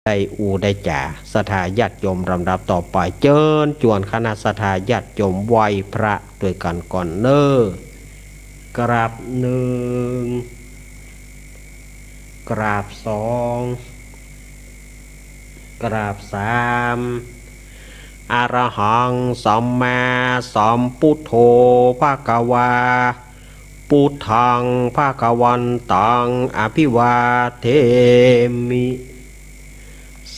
ได้ได้จ่าสถาญาติโยมลำดับต่อไปเจิญจวนคณะสถาญาติโยมไหวพระด้วยกันก่อนเนอกราบหนึ่งกราบสองกราบสามอรหังสัมมาสัมพุทโธภควาพุทธังภควันตังอภิวาเทมิ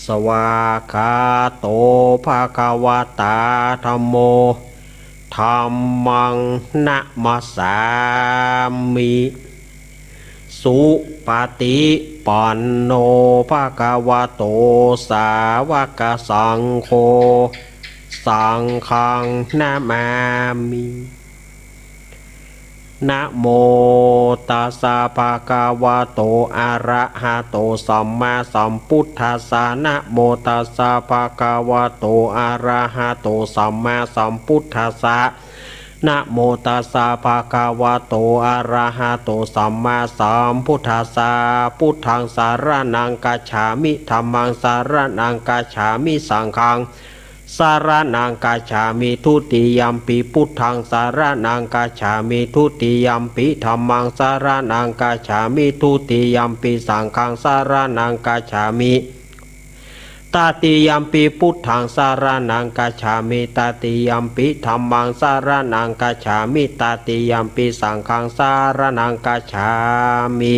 สวากขาโตภควตาธัมโมธัมมังนะมัสสามิสุปฏิปันโนภควโตสาวกสังโฆสังฆังนะมามินะโมตัสสะภะคะวะโตอะระหะโตสัมมาสัมพุทธัสสะนะโมตัสสะภะคะวะโตอะระหะโตสัมมาสัมพุทธัสสะนะโมตัสสะภะคะวะโตอะระหะโตสัมมาสัมพุทธัสสะพุทธังสารนังกัจฉามิธัมมังสารนังกัจฉามิสังฆังสารนังกัจฉามิทุติยัมปิพุทธังสารนังกัจฉามิทุติยัมปิธัมมังสารนังกัจฉามิทุติยัมปิสังฆังสารนังกัจฉามิตติยัมปิพุทธังสารนังกัจฉามิตติยัมปิธัมมังสารนังกัจฉามิตติยัมปิสังฆังสารนังกัจฉามิ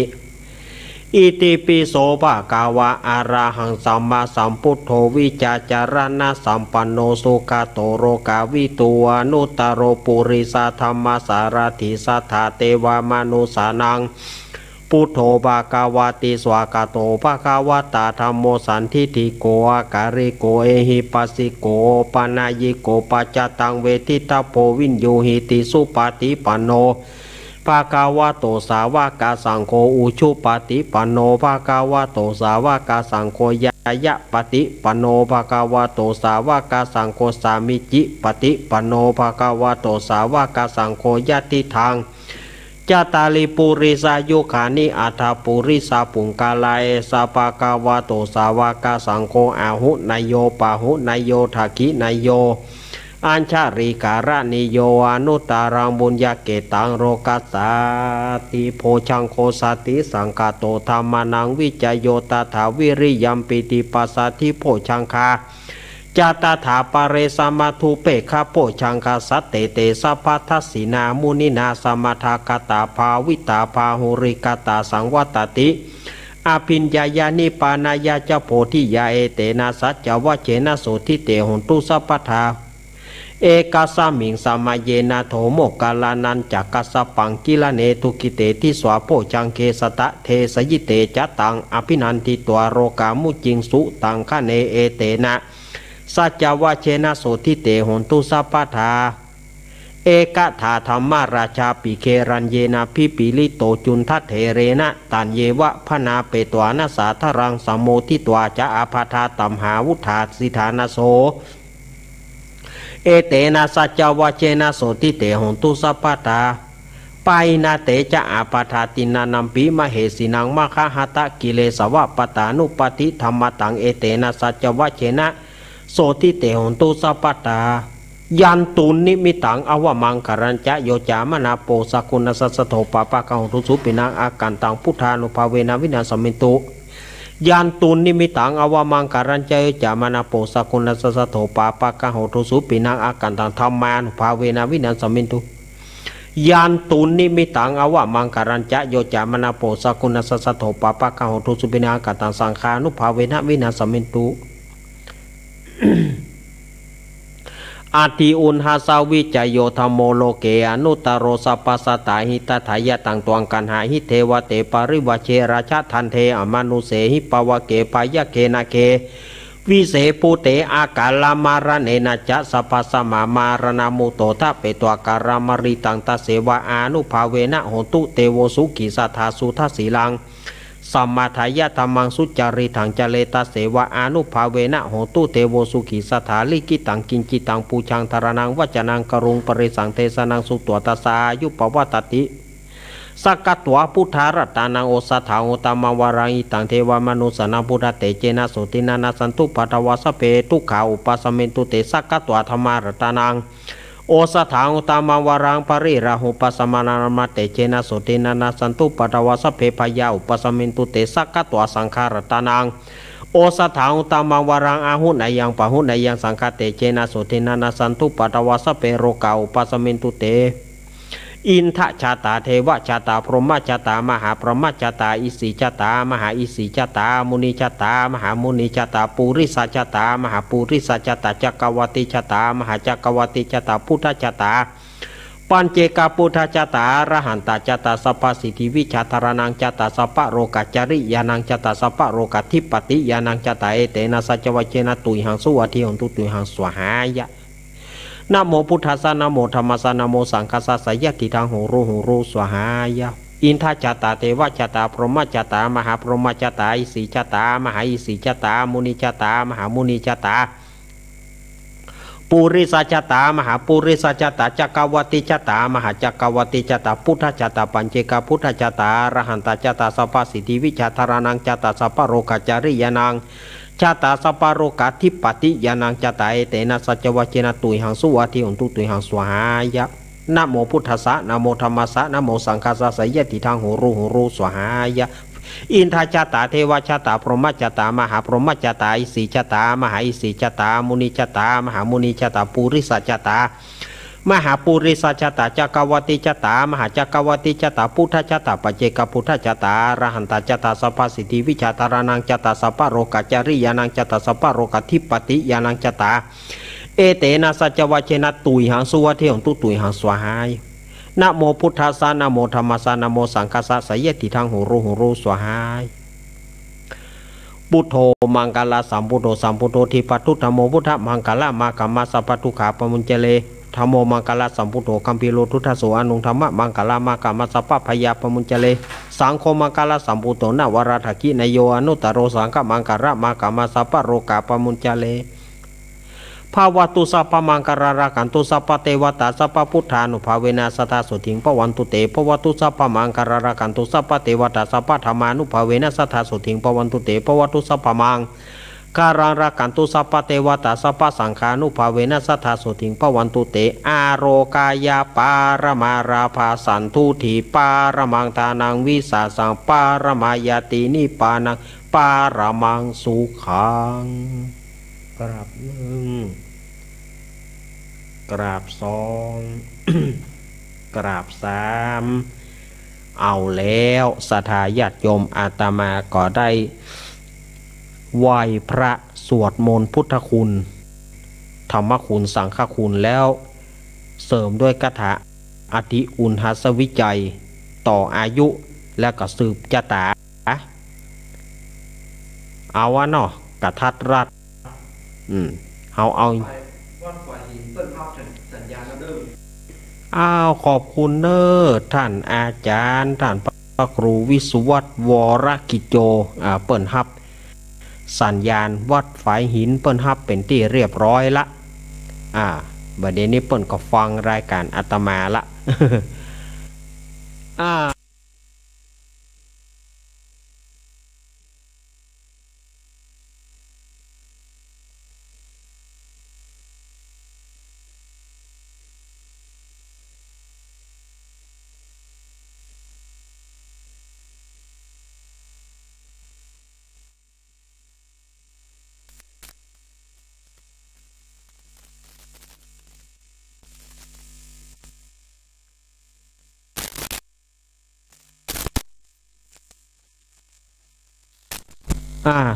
อิติปิโสภะคะวะอะระหังสัมมาสัมพุทโธวิจาจารณะสัมปันโนสุขโตโรกาวิตูอนุตตโรปุริสธรรมสารถิสัทธาเทวามนุสานังพุทโธภะคะวะติสวากาโตภะคะวะตาธัมโมสันทิฏฐิโกอาการิโกเอหิปัสสิโกปานายิโกปัจจตังเวทิตาโพวินโยหิติสุปฏิปันโนภะคะวะโตสาวกสังโฆอุชุปฏิปันโนภะคะวะโตสาวกสังโฆยายะปฏิปันโนภะคะวะโตสาวกสังโฆสามิจิปฏิปันโนภะคะวะโตสาวกสังโฆยะติทังจตาลิปุริสายุขานิอัฏฐปุริสาปุงกาลายสัพพะคะวะโตสาวกสังโฆอาหุนายโยปะหุนายโยทักขินายโยอัญชาริการะนิโยอนุตตรังบุญญาเกตังโรกัสสาติโพชังโคสติสังกาโตธรรมานังวิจโยตถาวิริยัมปิติปัสสติโพชังคาจาตถาปเรสมัทุเปขะโพชังคาสัตเตเตสัพพัทธสีนามุนินาสมัทากตาภาวิตาภาหุริกตาสังวัตติอภิญญาญานิปานายาเจโพธิยาเอเตนะสัจจวะเจนะโสทิเตหนตุสัพพทาเอกาสามิงสมาเยนะโถโมกาลานันจักกัสสปังกิลเนทุกิเตทิสวาโพจังเคสตะเทสยิเตจัตตังอภินันติตัวโรกามุจิงสุตังคะเนเอเตนะสัจจวะเชนะโสทิเตหนตุสัพพทาเอกถาธรรมราชาปิเครันเยนะพิปิลิโตจุนทัตเทเรนะตันเยวะพนาเปตวานาสาทรังสมโมทิตวาจะอาภาธาตัมหาวุธาสิธานาโสเอเตนะสัจจวะเชนะโสติเตหนตุสัพพทาปายนาเตจะอาปาทาตินานัมปิมเหสินังมะคะหะตะกิเลสวะปตานุปติธรรมตังเอเตนะสัจจวะเชนะโสติเตหนตุสัพพทายันตุนิมิตังอวมังกรัญจะโยจามนาโปสกุณสัสสโถปปะกะหนตุสุปินังอาการตังพุทธานุภาเวนะวินาศมินตุยันตุนิมิตังอวมังการัญจยจามนาโปสกุณสัสสโถปาปะกะโหตุสุปินังอาการตังธรรมานุภาเวนะวินัสสมินตุยันตุนิมิตังอวมังการัญจโยจามนาโปสกุณสัสสโถปาปะกะโหตุสุปินังอาการตังสังฆานุภาเวนะวินัสสมินตุอาทิอุนหาสาวิจโยธรรมโมโลเกอนุตตโรสัพพสตาหิตถายะตังตวงกันหาหิเทวเตปริวเชราชทันเทอมานุเสหิปวเกปายะเกนาเควิเศปุเตอากาลามารเนนะจะสัพพสมามารณามุโตทะเปตวการามริตังตเสวะอานุภาเวนะโหตุเตโวสุกิสัทธาสุทัสสีลังสัมมาทายะธรรมังสุจาริถังจเลตเสวะอานุภาเวนะโหตุเตโวสุขีสถาลิกิตังกินจิตังปูชังธารนังวัจนังกรุงปริสังเทสนังสุตวตสายุปวัตติ สักกัตตัวพุทธารัตานังโอสัทธาโอตามาวารังอิตังเทวมนุสนาพุทธเตเจนะโสตินานาสันตุปัตวาสเปทุกขาอุปสมินตุเตสักกัตตัวธรรมารัตานังโอสัทธาโอตามาวารังปริราหุปสมานามาเตเจนะโสตินานาสันตุปัตวาสเปพยาอุปสมินตุเตสักกัตตัวสังขารตานังโอสัทธาอุตามาวารังอาหุนายังปะหุนายังสังฆเตเจนะโสตินานาสันตุปัตวาสเปโรกาอุปสมินตุเตอินทชาตาเทวชาตาพรหมชาตามหาพรหมชาตาอิสิชาตามหาอิสิชาตามุนีชาตามหามุนีชาตาปุริสชาตามหาปุริสชาตาจักรวติชาตามหาจักรวติชาตาพุทธชาตาปัญเจกาพุทธชาตาระหันตชาตาสัพพสิทธิวิชาธารนังชาตาสัพพโรกัจจริยานังชาตาสัพพโรกัทิปติยานังชาตาเอเตนะสัจวัจเจนะตุยหังสุวัติหงตุตุยหังสวหายะนะโมพุทธัสสะนะโมธัมมัสสะนะโมสังฆัสสะสยะติทังโหรูสวหายะอินทชาตาเทวชาตาพรหมชาตามหาพรหมชาตาอิสิชาตามหาอิสิชาตามุนีชาตามหามุนีชาตาปุริสชาตามหาปุริสชาตาจักรวติชาตามหาจักรวติชาตาพุทธชาตาปัญเจกพุทธชาตาระหันตชาตาสัพพสิทธิวิชาธารนังชาตาสัพพโรกัจจริยานังชาตาสัพพโรกัทิปติยานังชาตาเอเตนะสัจวัจเจนะตุยหังสุวัติหงตุตุยหังสวหายะนะโมพุทธัสสะนะโมธัมมัสสะนะโมสังฆัสสะสยะติทังโหรูสวหายะอินทชาตาเทวชาตาพรหมชาตามหาพรหมชาตาอิสิชาตามหาอิสิชาตามุนีชาตามหามุนีชาตาปุริสชาตามหาปุริสชาตาจักรวติชาตามหาจักรวติชาตาพุทธชาตาปัจเจกพุทธชาตาระหันตชาตาสัพพสิทธิวิชาธารนังชาตาสัพพโรกัจจริยานังชาตาสัพพโรกัทิปติยานังชาตาเอเตนะสัจวัจเจนะตุยหังสุวัติหงตุตุยหังสวหายนะโมพุทธัสสะนะโมธัมมัสสะนะโมสังฆัสสะสยะติทังโหรูสวหายพุทโธมังกลาสัมพุทโธสัมพุทโธทิปัตตุธัมโมพุทธมังกลามากัมมาสัพพทุขาปมุญเจเลธัมโมมังกลาสัมพุทโธคัมภีโรทุทธโสอนุธรรมะมังกลามากัมมาสัพพพยาปมุญเจเลสังโฆมังกลาสัมพุทโธนวราถกินโยอนุตตโรสังฆมังกระมากัมมาสัพพโรกาปมุญเจเลภาวตุสัพพมังการากันตุสัพพเทวตาสัพพพุทธานุภาเวนะสัทธาสุถิงปวันตุเตภวตุสัพพมังการากันตุสัพพเทวตาสัพพธรรมานุภาเวนะสัทธาสุถิงปวันตุเตภวตุสัพพมังการากันตุสัพพเทวตาสัพพสังฆานุภาเวนะสัทธาสุถิงปวันตุเตอาโรกายาปารมาราภาสันทุถีปารมังทานังวิสาสังปารมายาตินิปานังปารมังสุขังกราบหนึ่งกราบสอง กราบสามเอาแล้วศรัทธาญาติโยมอาตมาก็ได้ไหว้พระสวดมนต์พุทธคุณธรรมคุณสังฆคุณแล้วเสริมด้วยคาถาอธิอุณหสวิจัยต่ออายุและก็สืบชะตาเอาวะเนาะกระทัดรัดเอาอ้าวขอบคุณเนอท่านอาจารย์ท่านพระครูวิสุวัตวรกิจโจเปิ้นฮับสัญญาณวัดฝายหินเปิ้นฮับเป็นที่เรียบร้อยละบัดเดี๋ยวนี้เปิ้นก็ฟังรายการอาตมาละ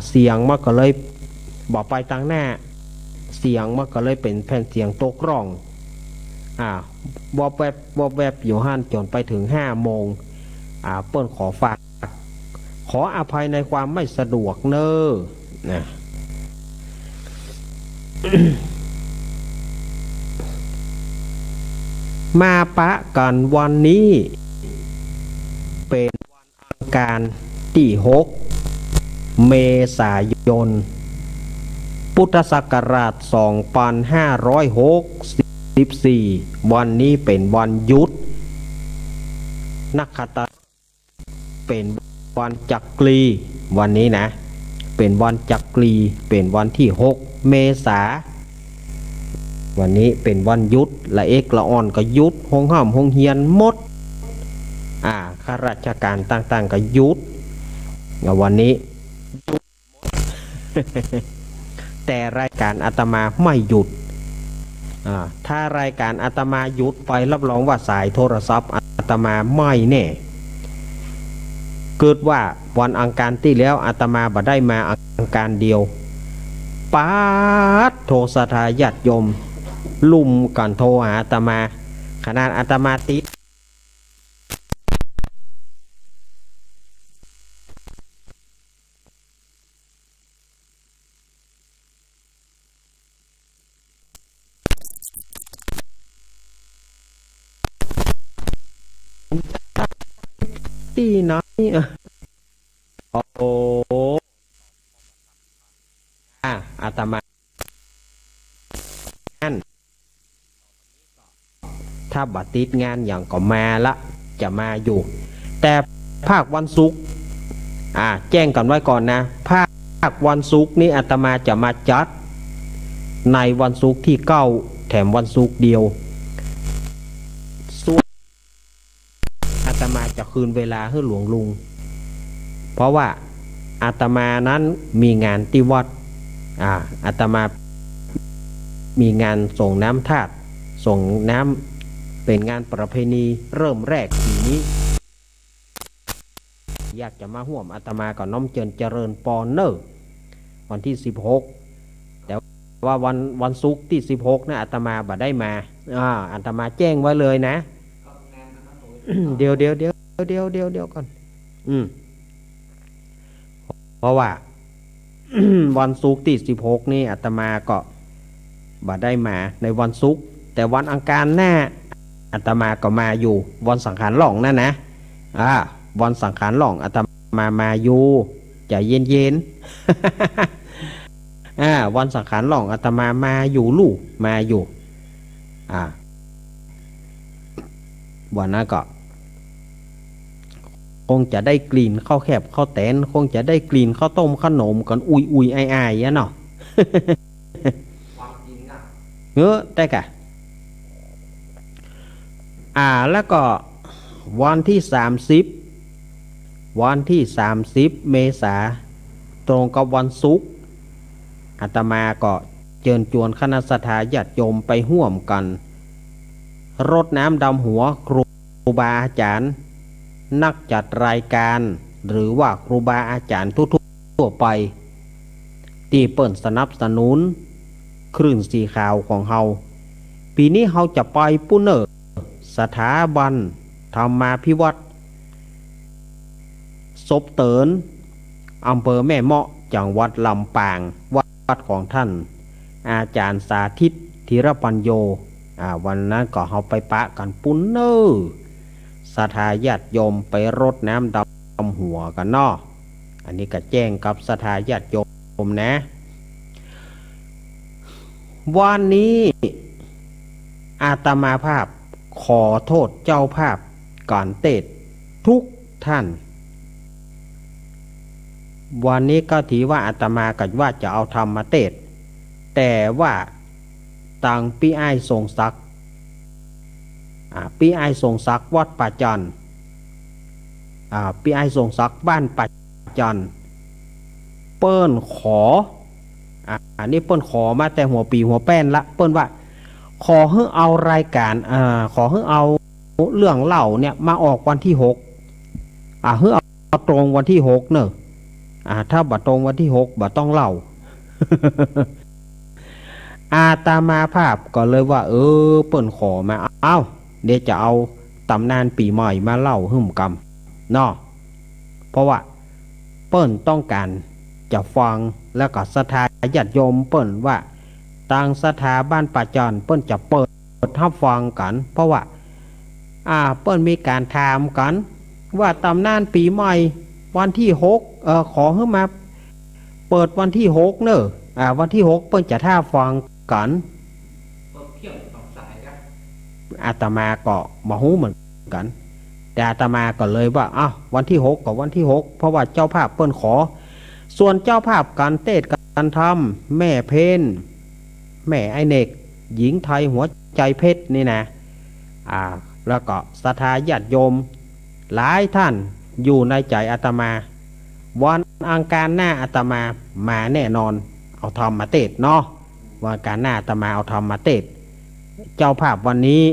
เสียงมันก็เลยบอกไปทางหน้าเสียงมันก็เลยเป็นแผ่นเสียงตกร่องบอบแวบอยู่ห้านจนไปถึง5 โมงเปิ้นขอฝากขออภัยในความไม่สะดวกเนอนะ มาปะกันวันนี้เป็นวันอังคารที่6 เมษายนพุทธศักราช 2564 วันนี้เป็นวันหยุด นักขัตฤกษ์เป็นวันจักรีวันนี้นะเป็นวันจักรีเป็นวันที่6 เมษาวันนี้เป็นวันหยุดละเอกละอ่อนก็หยุดห้องห้ามห้องเฮียนหมดข้าราชการต่างๆก็หยุดวันนี้ แต่รายการอาตมาไม่หยุดถ้ารายการอาตมาหยุดไปรับรองว่าสายโทรศัพท์อาตมาไม่แน่เกิดว่าวันอังคารที่แล้วอาตมาบ่ได้มาอังคารเดียวป๊าดโทรสถาญาติโยมลุ่มกันโทรหาอาตมาขนาดอาตมาติดที่ไหนโอ้อาตมาถ้าบัติดงานอย่างก็มาละจะมาอยู่แต่ภาควันศุกร์แจ้งกันไว้ก่อนนะภาควันศุกร์นี้อาตมาจะมาจัดในวันศุกร์ที่9แถมวันศุกร์เดียวส่วนอาตมาจะคืนเวลาให้หลวงลุงเพราะว่าอาตมานั้นมีงานที่วัดอาตมามีงานส่งน้ำธาตุส่งน้ำเป็นงานประเพณีเริ่มแรกปีนี้อยากจะมาห่วมอาตมากับน้อมเจริญปอนเนอร์วันที่16แต่ว่าวันศุกร์ที่16นะอาตมาบ่ได้มาอาตมาแจ้งไว้เลยนะ เดี๋ยวก่อนเพราะว่า วันศุกร์ที่16นี่อาตมาก็บ่ได้มาในวันศุกร์แต่วันอังคารหน้าอาตมาก็มาอยู่วันสังขารหล่องนั่นนะวันสังขารหล่องอาตมาอยู่ใจเย็นๆวันสังขารหล่องอาตมาอยู่ลูกมาอยู่วันนั้นก็คงจะได้กลิ่นข้าวแคบข้าวแตนคงจะได้กลิ่นข้าวต้มขนมกันอุยไอเนาะได้กะแล้วก็วันที่30เมษาตรงกับวันศุกร์อาตมาก็เชิญชวนคณะสัตยาญาติโยมไปร่วมกันรดน้ำดำหัวครูบาอาจารย์นักจัดรายการหรือว่าครูบาอาจารย์ทั่วไปที่เปิดสนับสนุนคลื่นสีขาวของเฮาปีนี้เฮาจะไปปุเนอร์สถาบันธรรมาภิวัตรศพเตินอำเภอแม่เมาะจังหวัดลำปางวัดของท่านอาจารย์สาธิตธีรปัญโยวันนั้นก็เฮาไปปะกันปุเนอร์สถาญาติโยมไปรดน้ำดำหัวกันเนาะอันนี้ก็แจ้งกับสถาญาติโยมนะวันนี้อาตมาภาพขอโทษเจ้าภาพก่อนเทศทุกท่านวันนี้ก็ถือว่าอาตมาก็ว่าจะเอาธรรมมาเทศแต่ว่าต่างพี่อ้ายทรงศักดิ์พี่อ้ายทรงศักดิ์วัดป่าจันพี่อ้ายทรงศักดิ์บ้านป่าจันเปิ้นขออันนี้เปิ้นขอมาแต่หัวปีหัวแป้นละเปิ้นว่าขอให้เอารายการขอให้เอาเรื่องเล่าเนี่ยมาออกวันที่6ให้เอาตรงวันที่6เนอะถ้าบัดตรงวันที่6บัดต้องเล่า อาตมาภาพก็เลยว่าเปิ้นขอมาเดี๋ยวจะเอาตำนานปีใหม่มาเล่าหึ่มกำเนาะเพราะว่าเปิ้นต้องการจะฟังแล้วก็ศรัทธาญาติโยมเปิ้นว่าต่างสถาบันป่าจันเปิ้นจะเปิดรับฟังกันเพราะว่าเปิ้นมีการถามกันว่าตำนานปีใหม่วันที่6ขอให้มาเปิดวันที่6เนอะวันที่6เปิ้นจะท่าฟังกันอาตมาก็บ่ฮู้เหมือนกัน แต่อาตมาก็เลยว่าอ้าววันที่6กับวันที่6เพราะว่าเจ้าภาพเปิ้นขอส่วนเจ้าภาพการเทศการทำแม่เพนแม่ไอเนกหญิงไทยหัวใจเพชรนี่นะแล้วก็ศรัทธาญาติโยมหลายท่านอยู่ในใจอาตมาวันอังคารหน้าอาตมามาแน่นอนเอาธรรมมาเทศเนาะวันอังคารหน้าอาตมาเอาธรรมมาเทศเจ้าภาพวันนี้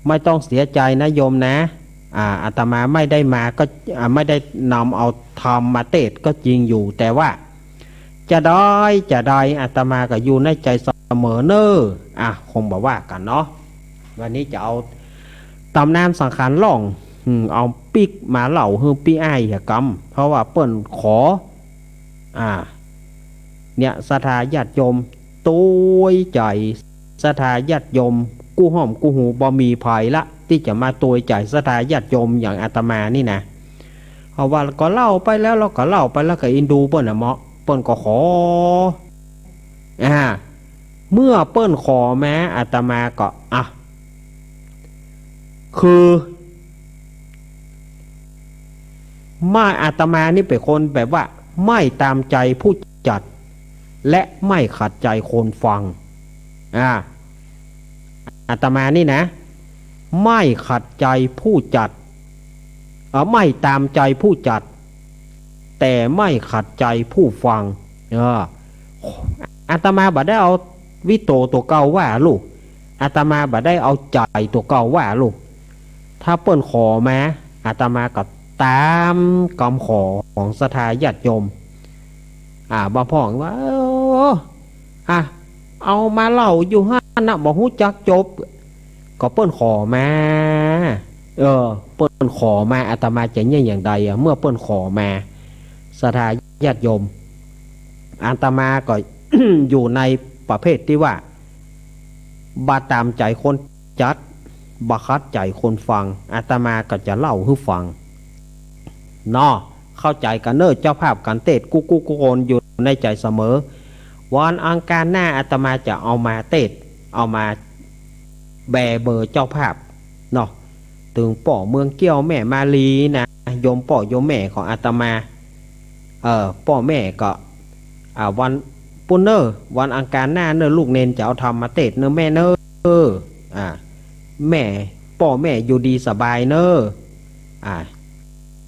ไม่ต้องเสียใจนะโยมนะอาตมาไม่ได้มาก็ไม่ได้นำเอาธรรมมาเทศก็จริงอยู่แต่ว่าจะได้อาตมาก็อยู่ในใจเสมอเนอคงบอกว่ากันเนาะวันนี้จะเอาตำนานสังขารล่องเอาปิกมาเล่าคือปีไอ้เหกรรมเพราะว่าเปิ้นขอเนี่ยศรัทธาญาติโยมตัวใจศรัทธาญาติโยมกู้ห้อมกู้หูบ่มีภัยละที่จะมาตัวใจศรัทธาญาติโยมอย่างอาตมานี่นะเพราะว่าก็เล่าไปแล้วเราก็เล่าไปแล้วก็อินดูเปิ้นเหมาะเปิ้นก็ขอเมื่อเปิ้นขอแม้อาตมาก็คือไม่อาตมานี่เป็นคนแบบว่าไม่ตามใจผู้จัดและไม่ขัดใจคนฟังอาตมานี่นะไม่ขัดใจผู้จัดไม่ตามใจผู้จัดแต่ไม่ขัดใจผู้ฟังอาตมาบ่ได้เอาวิโตตัวเก่าว่าลูกอาตมาบ่ได้เอาใจตัวเก่าว่าลูกถ้าเปิ้นขอมาอาตมาก็ตามคำขอของศรัทธาญาติโยมบ่พ่องว่าเอามาเล่าอยู่ห้านะบ่ฮู้จักจบก็เปิ้นขอมาเปิ้นขอมาอาตมาจะเนี่ยอย่างใดเมื่อเปิ้นขอมาศรัทธาญาติโยมอาตมาก็ อยู่ในประเภทที่ว่าบ่ตามใจคนจัดบ่คัดใจคนฟังอาตมาก็จะเล่าให้ฟังเข้าใจกันเนอเจ้าภาพกันเทศกุโกนอยู่ในใจเสมอวันอังคารหน้าอาตมาจะเอามาเทศเอามาแบเบอร์เจ้าภาพถึงป่อเมืองเกี้ยวแม่มาลีนะโยมป่อโยมแม่ของอาตมาป่อแม่ก็วันปุนเนอร์วันอังคารหน้าเนอลูกเนนจะเอาทำมาเทศเนอแม่เนอแม่ป่อแม่อยู่ดีสบายเนอ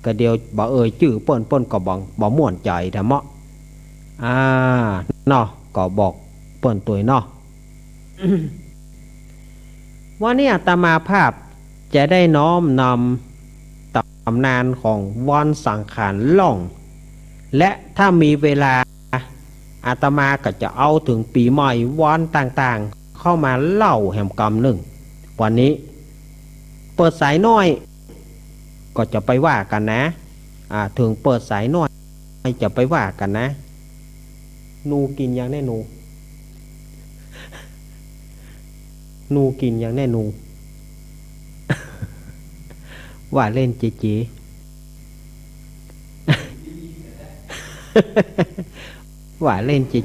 ก็เดียวบ่จื้อเปิ้นก็บ่ม่วนใจแต่เมาะก็บอกเปิ้นตัววันนี้อาตมาภาพจะได้น้อมนำตำนานของวันสังขารล่องและถ้ามีเวลาอาตมาก็จะเอาถึงปีใหม่วันต่างๆเข้ามาเล่าแห่งกรรมหนึ่งวันนี้เปิดสายน้อยก็จะไปว่ากันนะถึงเปิดสายน้อยจะไปว่ากันนะนูกินอย่างแน่นูกินอย่างแน่นูว่าเล่นจีว่าเล่นจี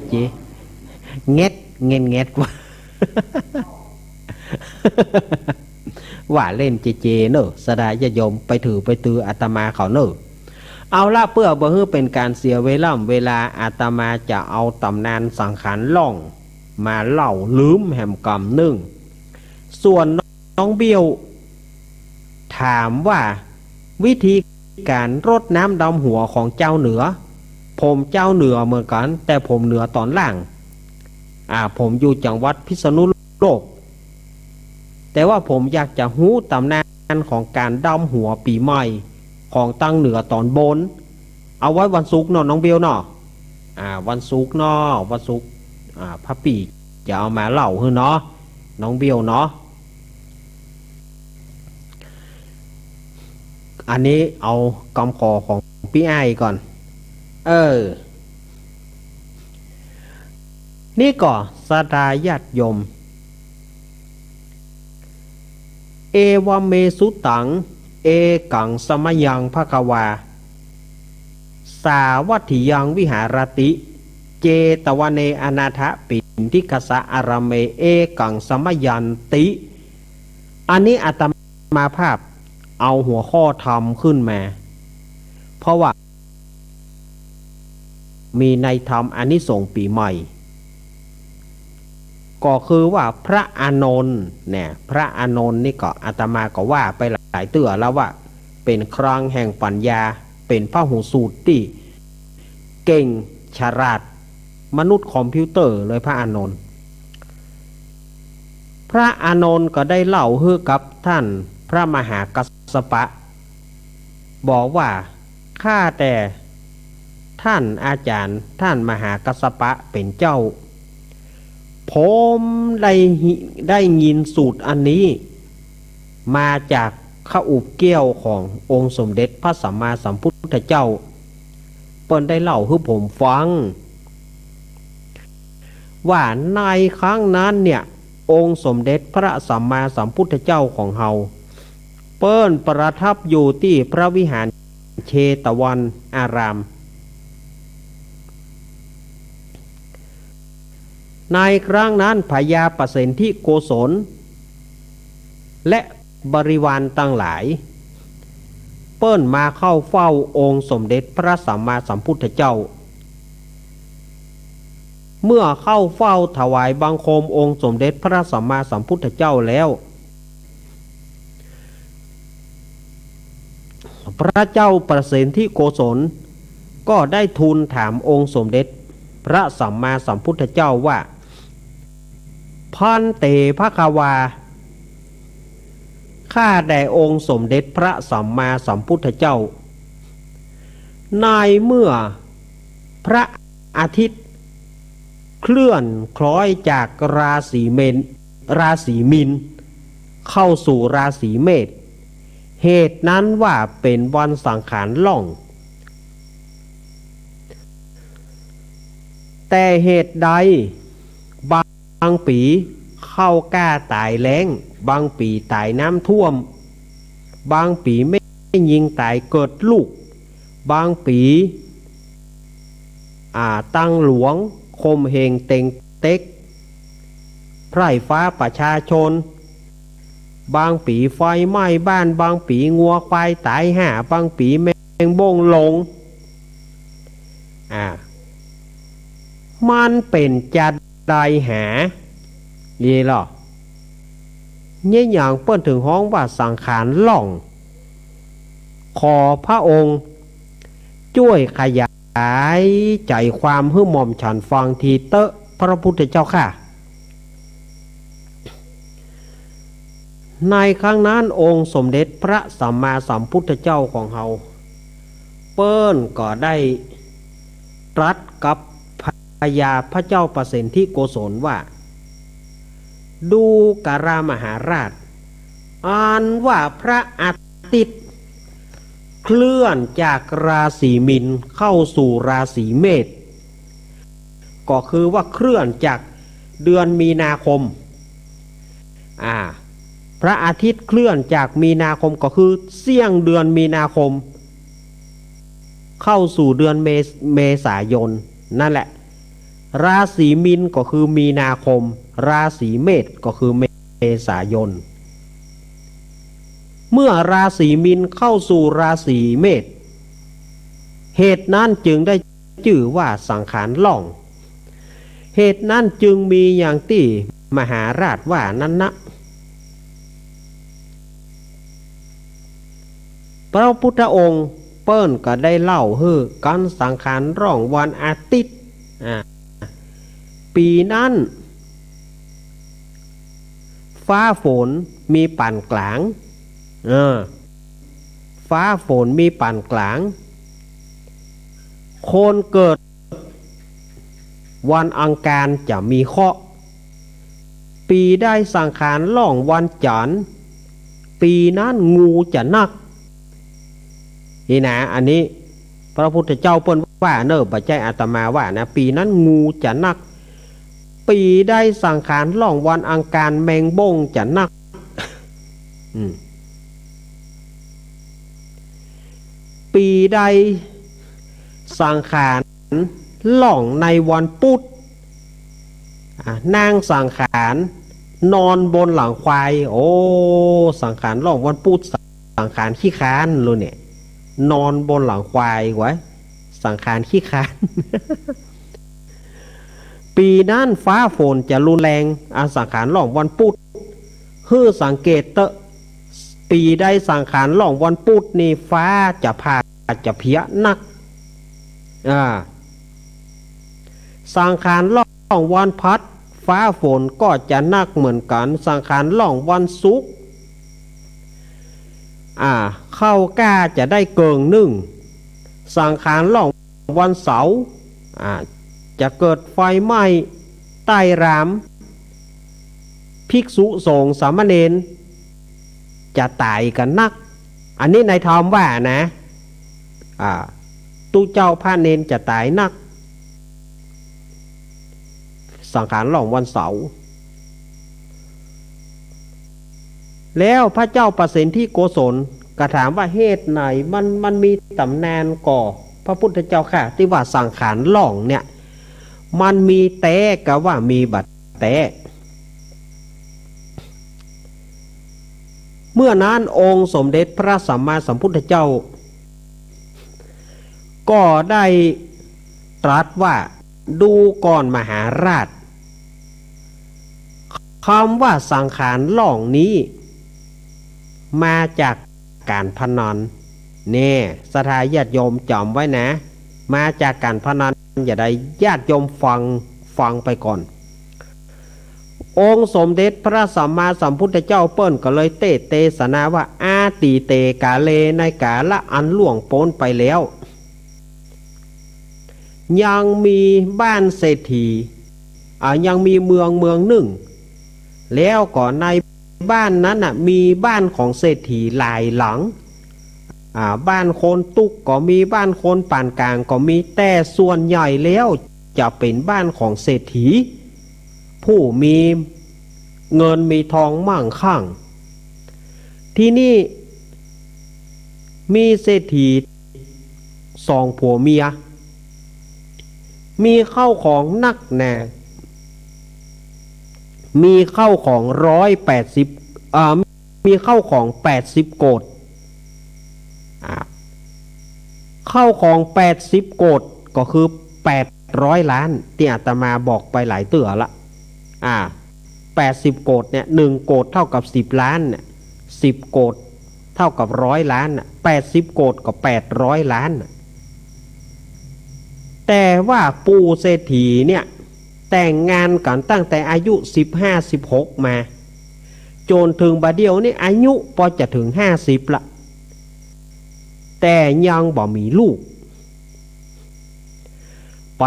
เงียดว่าว่าเล่นเจเนอะสดาญาโยมไปถือไปตืออาตมาเขาเนอะเอาละเพื่อบ่ให้เป็นการเสียเวลาอาตมาจะเอาตำนานสังขารล่องมาเล่าลืมแห่มกรรมหนึ่งส่วนน้องเบี้ยวถามว่าวิธีการรดน้ำดำหัวของเจ้าเหนือผมเจ้าเหนือเหมือนกันแต่ผมเหนือตอนล่างผมอยู่จังหวัดพิษณุโลกแต่ว่าผมอยากจะหู้ตำนานของการดำหัวปีใหม่ของตั้งเหนือตอนบนเอาไว้วันศุกร์น้องเบลวันศุกร์วันศุกร์พระปีจะเอามาเล่าให้น้องเบลอันนี้เอากำคอของพี่ไอ้ก่อนนี่ก็ศรัทธาญาติโยมเอวเมสุตังเอกังสมยังภควาสาวัตถิยังวิหารติเจตวเนอนาถปินทิกสะอารเมเอกังสมยันติอันนี้อาตมาภาพ เอาหัวข้อธรรมขึ้นมาเพราะว่ามีในธรรมอานิสงส์ปีใหม่ก็คือว่าพระอานนท์เนี่ยพระอานนท์นี่ก็อาตมาก็ว่าไปหลายเตื้อแล้วว่าเป็นครั้งแห่งปัญญาเป็นพหูสูตรที่เก่งฉลาดมนุษย์คอมพิวเตอร์เลยพระอานนท์พระอานนท์ก็ได้เล่าให้กับท่านพระมหากัสสปะบอกว่าข้าแต่ท่านอาจารย์ท่านมหากัสสปะเป็นเจ้าผมได้ยินสูตรอันนี้มาจากข้าอุบเกี้ยวขององค์สมเด็จพระสัมมาสัมพุทธเจ้าเปิ้นได้เล่าให้ผมฟังว่าในครั้งนั้นเนี่ยองค์สมเด็จพระสัมมาสัมพุทธเจ้าของเฮาเปิ้นประทับอยู่ที่พระวิหารเชตวันอารามในครั้งนั้นพญาปเสนทิโกศลและบริวารตั้งหลายเปิ้นมาเข้าเฝ้าองค์สมเด็จพระสัมมาสัมพุทธเจ้าเมื่อเข้าเฝ้าถวายบังคมองค์สมเด็จพระสัมมาสัมพุทธเจ้าแล้วพระเจ้าปเสนทิโกศลก็ได้ทูลถามองค์สมเด็จพระสัมมาสัมพุทธเจ้าว่าพันเตภควาข้าแต่องค์สมเด็จพระสัมมาสัมพุทธเจ้าในเมื่อพระอาทิตย์เคลื่อนคล้อยจากราศีมินเข้าสู่ราศีเมษเหตุนั้นว่าเป็นวันสังขารล่องแต่เหตุใดบางปีเข้ากล้าตายแล้งบางปีตายน้ำท่วมบางปีไม่ยิงตายเกิดลูกบางปีตั้งหลวงคมเหงเต็งเต็กไพร่ฟ้าประชาชนบางปีไฟไหม้บ้านบางปีงัวควายตายห่าบางปีแมงบ้งลงมันเป็นจัดได้หานี่หรอเนี่ยอย่างเปิ้นถึงห้องว่าสังขารล่องขอพระองค์ช่วยขยายใจความให้หม่อมฉันฟังทีเตอะพระพุทธเจ้าค่ะในครั้งนั้นองค์สมเด็จพระสัมมาสัมพุทธเจ้าของเฮาเปิ้นก็ได้ตรัสกับพญาพระเจ้าปเสนทิโกศลว่าดูการามหาราชอ่านว่าพระอาทิตย์เคลื่อนจากราศีมินเข้าสู่ราศีเมษก็คือว่าเคลื่อนจากเดือนมีนาคมพระอาทิตย์เคลื่อนจากมีนาคมก็คือเสี่ยงเดือนมีนาคมเข้าสู่เดือนเมษายนนั่นแหละราศีมินก็คือมีนาคมราศีเมษก็คือเมษายนเมื่อราศีมินเข้าสู่ราศีเมษเหตุนั้นจึงได้ชื่อว่าสังขารล่องเหตุนั้นจึงมีอย่างที่มหาราชว่านั้นนะพระพุทธองค์เปิ้นก็ได้เล่าให้กันสังขารร่องวันอาทิตย์ปีนั้นฟ้าฝนมีปานกลางฟ้าฝนมีปานกลางคนเกิดวันอังคารจะมีเคราะห์ปีได้สังขารล่องวันจันทร์ปีนั้นงูจะนักนี่นะอันนี้พระพุทธเจ้าเปิ้นว่าเนอะปัจจัยอาตมาว่านะปีนั้นงูจะนักปีได้สังขารล่องวันอังคารแมงบ้งจะนักปีใดสังขารล่องในวันพุธนางสังขารนอนบนหลังควายโอ้สังขารล่องวันพุธ สังขารขี้ค้านรู้เนี่ยนอนบนหลังควายไว้สังขารขี้ค้าน ปีนั้นฟ้าฝนจะรุนแรงอาสังขารหล่องวันพุธฮือสังเกตเตอะปีได้สังขารหล่องวันพุธนี่ฟ้าจะผ่าจะเพี้ยนักสังขารหล่องวันพัดฟ้าฝนก็จะนักเหมือนกันสังขารหล่องวันศุกร์เข้ากล้าจะได้เกิงหนึ่งสังขารหล่องวันเสาร์จะเกิดไฟไหม้ใต้รามภิกษุสงฆ์สามเณรจะตายกันนักอันนี้นายทอมว่านะตู้เจ้าพระเนนจะตายนักสังขารหล่องวันเสาร์แล้วพระเจ้าประสิทธิโกศลก็ถามว่าเหตุไหนมันมีตำนานก่อพระพุทธเจ้าค่ะที่ว่าสังขารหล่องเนี่ยมันมีแต่กับว่ามีบัดแต่เมื่อนั้นองค์สมเด็จพระสัมมาสัมพุทธเจ้าก็ได้ตรัสว่าดูก่อนมหาราชคำว่าสังขารหล่องนี้มาจากการพนันเนี่ยสถาญาติโยมจำไว้นะมาจากการพนันอย่าได้ญาติโยมฟังไปก่อนองค์สมเด็จพระสัมมาสัมพุทธเจ้าเปิ้นก็เลยเทศนาว่าอาติเตกาเลในกาละอันล่วงพ้นไปแล้วยังมีบ้านเศรษฐียังมีเมืองหนึ่งแล้วก่อนในบ้านนั้นมีบ้านของเศรษฐีหลายหลังบ้านคนตุกก็มีบ้านคนปานกลางก็มีแต่ส่วนใหญ่แล้วจะเป็นบ้านของเศรษฐีผู้มีเงินมีทองมั่งคั่งที่นี่มีเศรษฐีสองผัวเมียมีเข้าของนักแน่มีเข้าของ180มีเข้าของ80โกฏเข้าของ80โกฏก็คือ800ล้านที่อาตมาบอกไปหลายเตื่อละ80โกฏเนี่ย1โกฏเท่ากับ10ล้านเนี่ย10โกฏเท่ากับ100ล้านน่ะ80โกฏก็800ล้านน่ะแต่ว่าปู่เศรษฐีเนี่ยแต่งงานกันตั้งแต่อายุ15-16มาจนถึงบัดเดียวนี่อายุพอจะถึง50ละแต่ยังบ่มีลูกไป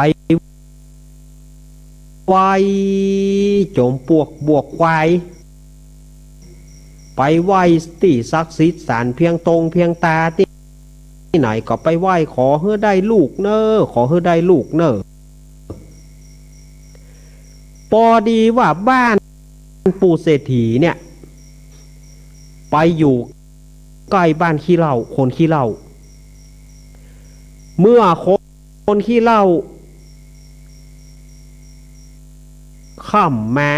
ไหว้จมปวกบวกควายไปไหว้ที่ศักดิ์สิทธิ์ศาลเพียงตรงเพียงตาที่ไหนก็ไปไหว้ขอให้ได้ลูกเนอขอให้ได้ลูกเนอพอดีว่าบ้านปู่เศรษฐีเนี่ยไปอยู่ใกล้บ้านขี้เหล้าคนขี้เหล้าเมื่อคนขี้เหล้าค่ำมา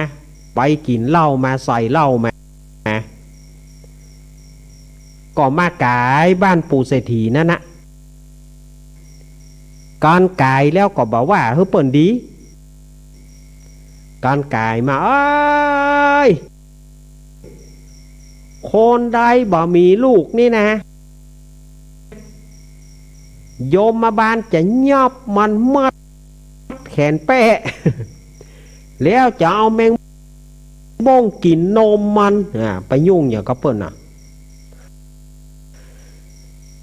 ไปกินเหล้ามาใส่เหล้ามาก็มากายบ้านปู่เศรษฐีนั่นนะการกายแล้วก็บอกว่าเฮ้ยเปิ่นดีการกายมาคนใดบ่มีลูกนี่นะโยมมาบ้านจะยอบมันมัดแขนแปะแล้วจะเอาแมงบ้งกินนมมันไปยุ่งอย่างกับเปิ้น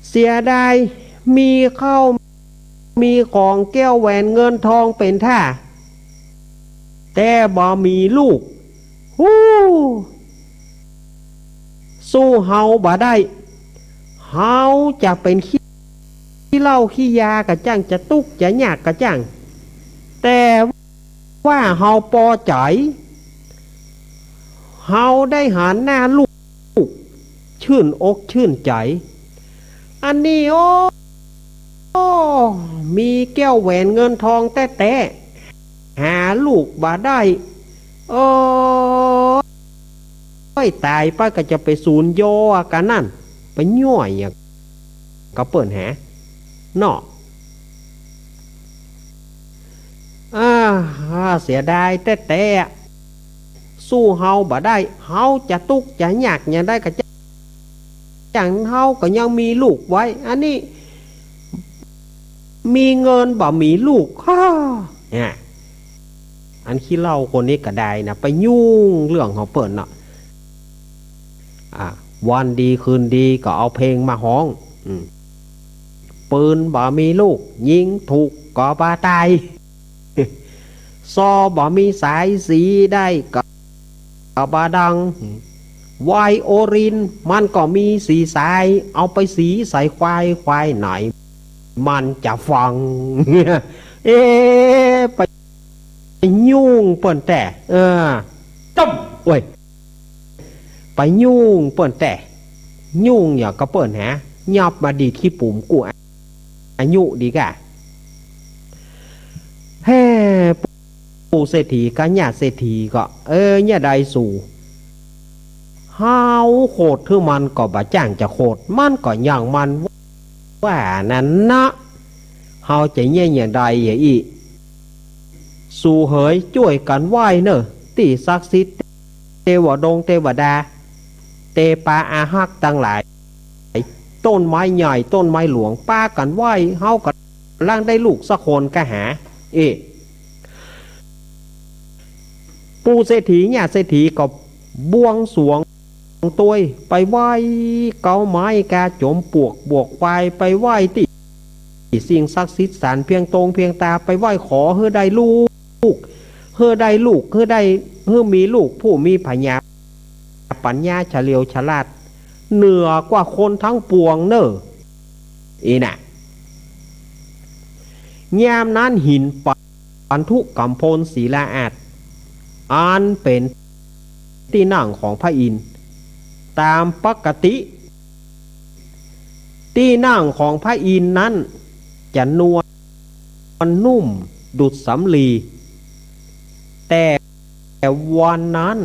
เสียดายมีเข้ามีของแก้วแหวนเงินทองเป็นท่าแต่บ่มีลูกสู้เฮาบ่ได้เฮาจะเป็นขี้เหล้าขี้ยากระจังจะตุกจะยากกระจังแต่ว่าเฮาพอใจเฮาได้หันหน้าลูกชื่นอกชื่นใจอันนี้มีแก้วแหวนเงินทองแต่หาลูกบ่ได้ตายไปก็จะไปสูญโยกันนั่นไป ไปย่อยอย่างก็เปิดหาเนาะเสียดายแต่สู้เฮาบ่ได้เฮาจะตุกจะยากอย่างได้ก็จังเฮาก็ยังมีลูกไว้อันนี้มีเงินบ่มีลูกเนี่ยอันขี้เล่าคนนี้ก็ได้นะไปยุ่งเรื่องของเปิ่นเนาะวันดีคืนดีก็เอาเพลงมาฮ้องปืนบ่มีลูกยิงถูกก็บ่ตายซอบ่มีสายสีได้ก็บ่ดังไวโอลินมันก็มีสีสายเอาไปสีใส่ควายไหนมันจะฟังไปยุ่งเปิ่นแต่ต้มเว้ยไปยุ่งเปิ่นแต่ยุ่งอย่าก็เปิ่นหายับมาดีขี้ปุ่มกูอายุดีกะปู่เศรษฐีกับญาติเศรษฐีก็เนี่ยได้สู่เฮาโคตรคือมันก็บ่จ้างจะโคตรมันก็อย่างมันว่านั่นนะเฮาจะเนี่ยใดอย่างอีสู่เหยช่วยกันไหวเนอะตีศักดิ์สิทธิ์เทวดงเทวดาเตปาอาหักตั้งหลายต้นไม้ใหญ่ต้นไม้หลวงป้ากันไหวเฮาก็ล่างได้ลูกสักคนก็หาปู่เศรษฐีญาติเศรษฐีก็บวงสรวงตัวไปไหว้เกาไม้กาโจมปวกบวกควายไปไหว้ที่สิ่งศักดิ์สิทธิ์สารเพียงตรงเพียงตาไปไหว้ขอเฮือได้ลูกเฮือได้ลูกเฮือได้เฮือมีลูกผู้มีปัญญาเฉลียวฉลาดเหนือกว่าคนทั้งปวงเนอะน่ะยามนั้นหินปันทุกัมพลศีลาอาจอันเป็นที่นั่งของพระอินทร์ตามปกติที่นั่งของพระอินทร์นั้นจะนวลนุ่มดุจสำลีแต่วันนั้น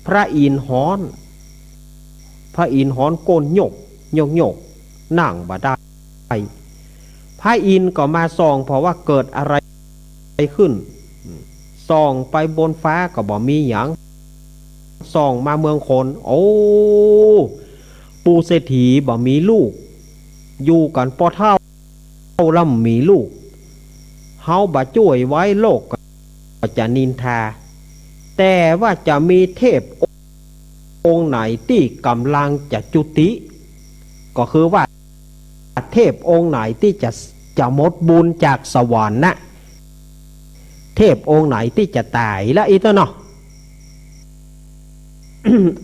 พระอินทร์ฮ้อนก้นโยกนั่งบ่ได้พระอินทร์ก็มาส่องเพราะว่าเกิดอะไรขึ้นส่องไปบนฟ้าก็บ่มีหยังส่องมาเมืองคนปู่เศรษฐีบ่มีลูกอยู่กันพอเท่าล่ำมีลูกเฮาบ่ช่วยไว้โลกก็จะนินทาแต่ว่าจะมีเทพองค์ไหนที่กำลังจะจุติก็คือว่าเทพองค์ไหนที่จะหมดบุญจากสวรรค์นะเทพองค์ไหนที่จะตายละอีตัวเนาะ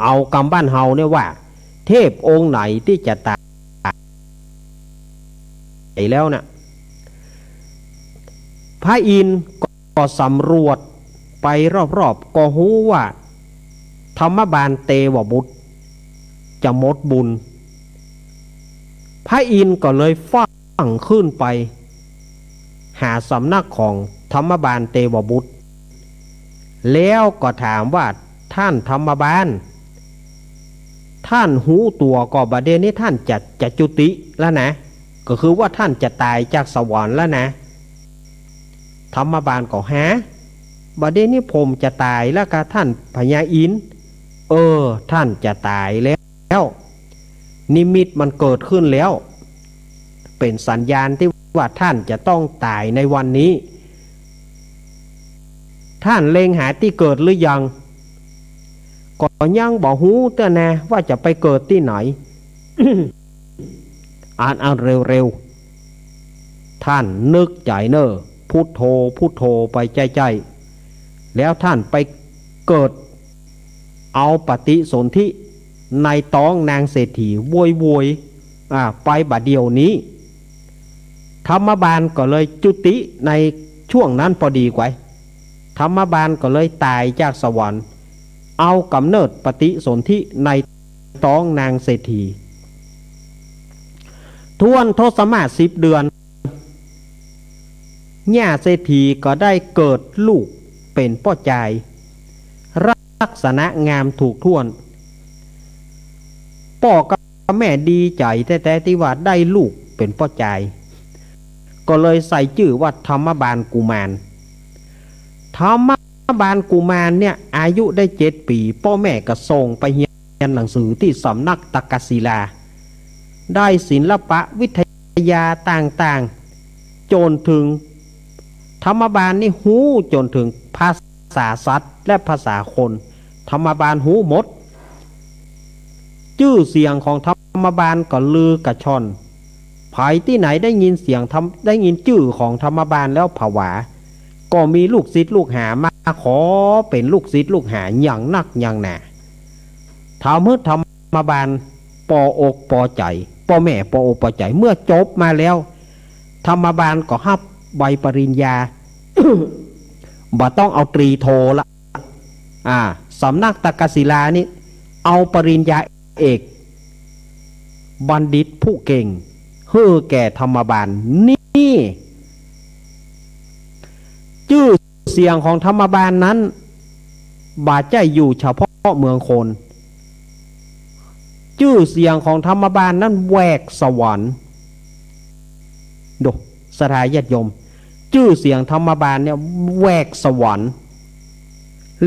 เอากำบ้านเฮาเนี่ยว่าเทพองค์ไหนที่จะตายแล้วนะพระอินทร์ก็สำรวจไปรอบๆก็รู้ว่าธรรมบาลเทวบุตรจะหมดบุญพระอินทร์ก็เลยฟังขึ้นไปหาสำนักของธรรมบาลเทวบุตรแล้วก็ถามว่าท่านธรรมบาลท่านหูตัวก็บัดเดี๋ยวนี้ท่านจะจุติแล้วนะก็คือว่าท่านจะตายจากสวรรค์แล้วนะธรรมบาลก็บัดเดี๋ยวนี้ผมจะตายแล้วก็ท่านพญาอินทร์ท่านจะตายแล้วนิมิตมันเกิดขึ้นแล้วเป็นสัญญาณที่ว่าท่านจะต้องตายในวันนี้ท่านเล็งหาที่เกิดหรือยังก็ยังบอกหูเต้อแน่ว่าจะไปเกิดที่ไหน อ่านเร็วๆท่านนึกใจเนอพุทโธไปใจแล้วท่านไปเกิดเอาปฏิสนธิในท้องนางเศรษฐีโวยไปบัดเดียวนี้ธรรมบาลก็เลยจุติในช่วงนั้นพอดีกว่าธรรมบาลก็เลยตายจากสวรรค์เอากำเนิดปฏิสนธิในท้องนางเศรษฐีทวนทศมาศ10 เดือนญาติเศรษฐีก็ได้เกิดลูกเป็นพ่อจายลักษณะงามถูกท่วนพ่อกับ แม่ดีใจแต่ที่ว่าได้ลูกเป็นพ่อใจก็เลยใส่ชื่อว่าธรรมบาลกุมารธรรมบาลกุมารเนี่ยอายุได้7 ปีพ่อแม่ก็ส่งไปเรียนหนังสือที่สำนักตักกศิลาได้ศิลปะวิทยาต่างๆจนถึงธรรมบาลนี่หูจนถึงภาษาสัตว์และภาษาคนธรรมบาลหูหมดชื่อเสียงของธรรมบาลก็ลือกระชอนไผที่ไหนได้ยินเสียงได้ยินชื่อของธรรมบาลแล้วผวาก็มีลูกศิษย์ลูกหามาขอเป็นลูกศิษย์ลูกหาอย่างนักอย่างหนาทำให้ธรรมบาลปอกปอใจพ่อแม่ปอกปอใจเมื่อจบมาแล้วธรรมบาลก็รับใบปริญญา บ่ต้องเอาตรีโทละสำนักตักกศิลานี่เอาปริญญาเอกบัณฑิตผู้เก่งเฮือแก่ธรรมบาลนี่ชื่อเสียงของธรรมบาลนั้นบาดใจอยู่เฉพาะเมืองคนชื่อเสียงของธรรมบาลนั้นแหวกสวรรค์ดูสถานญาติโยมชื่อเสียงธรรมบาลเนี่ยแหวกสวรรค์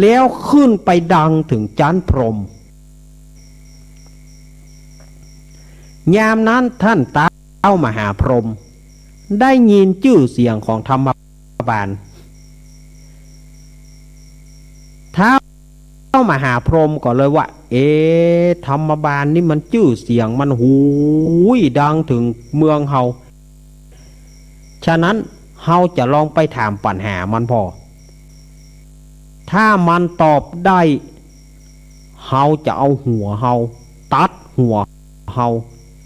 แล้วขึ้นไปดังถึงจันทร์พรหมยามนั้นท่านท้าวมหาพรหมได้ยินชื่อเสียงของธรรมบาลท้าวมหาพรหมก็เลยว่าธรรมบาลนี่มันชื่อเสียงมันหูยดังถึงเมืองเฮาฉะนั้นเฮาจะลองไปถามปัญหามันพอถ้ามันตอบได้เฮาจะเอาหัวเฮาตัดหัวเฮา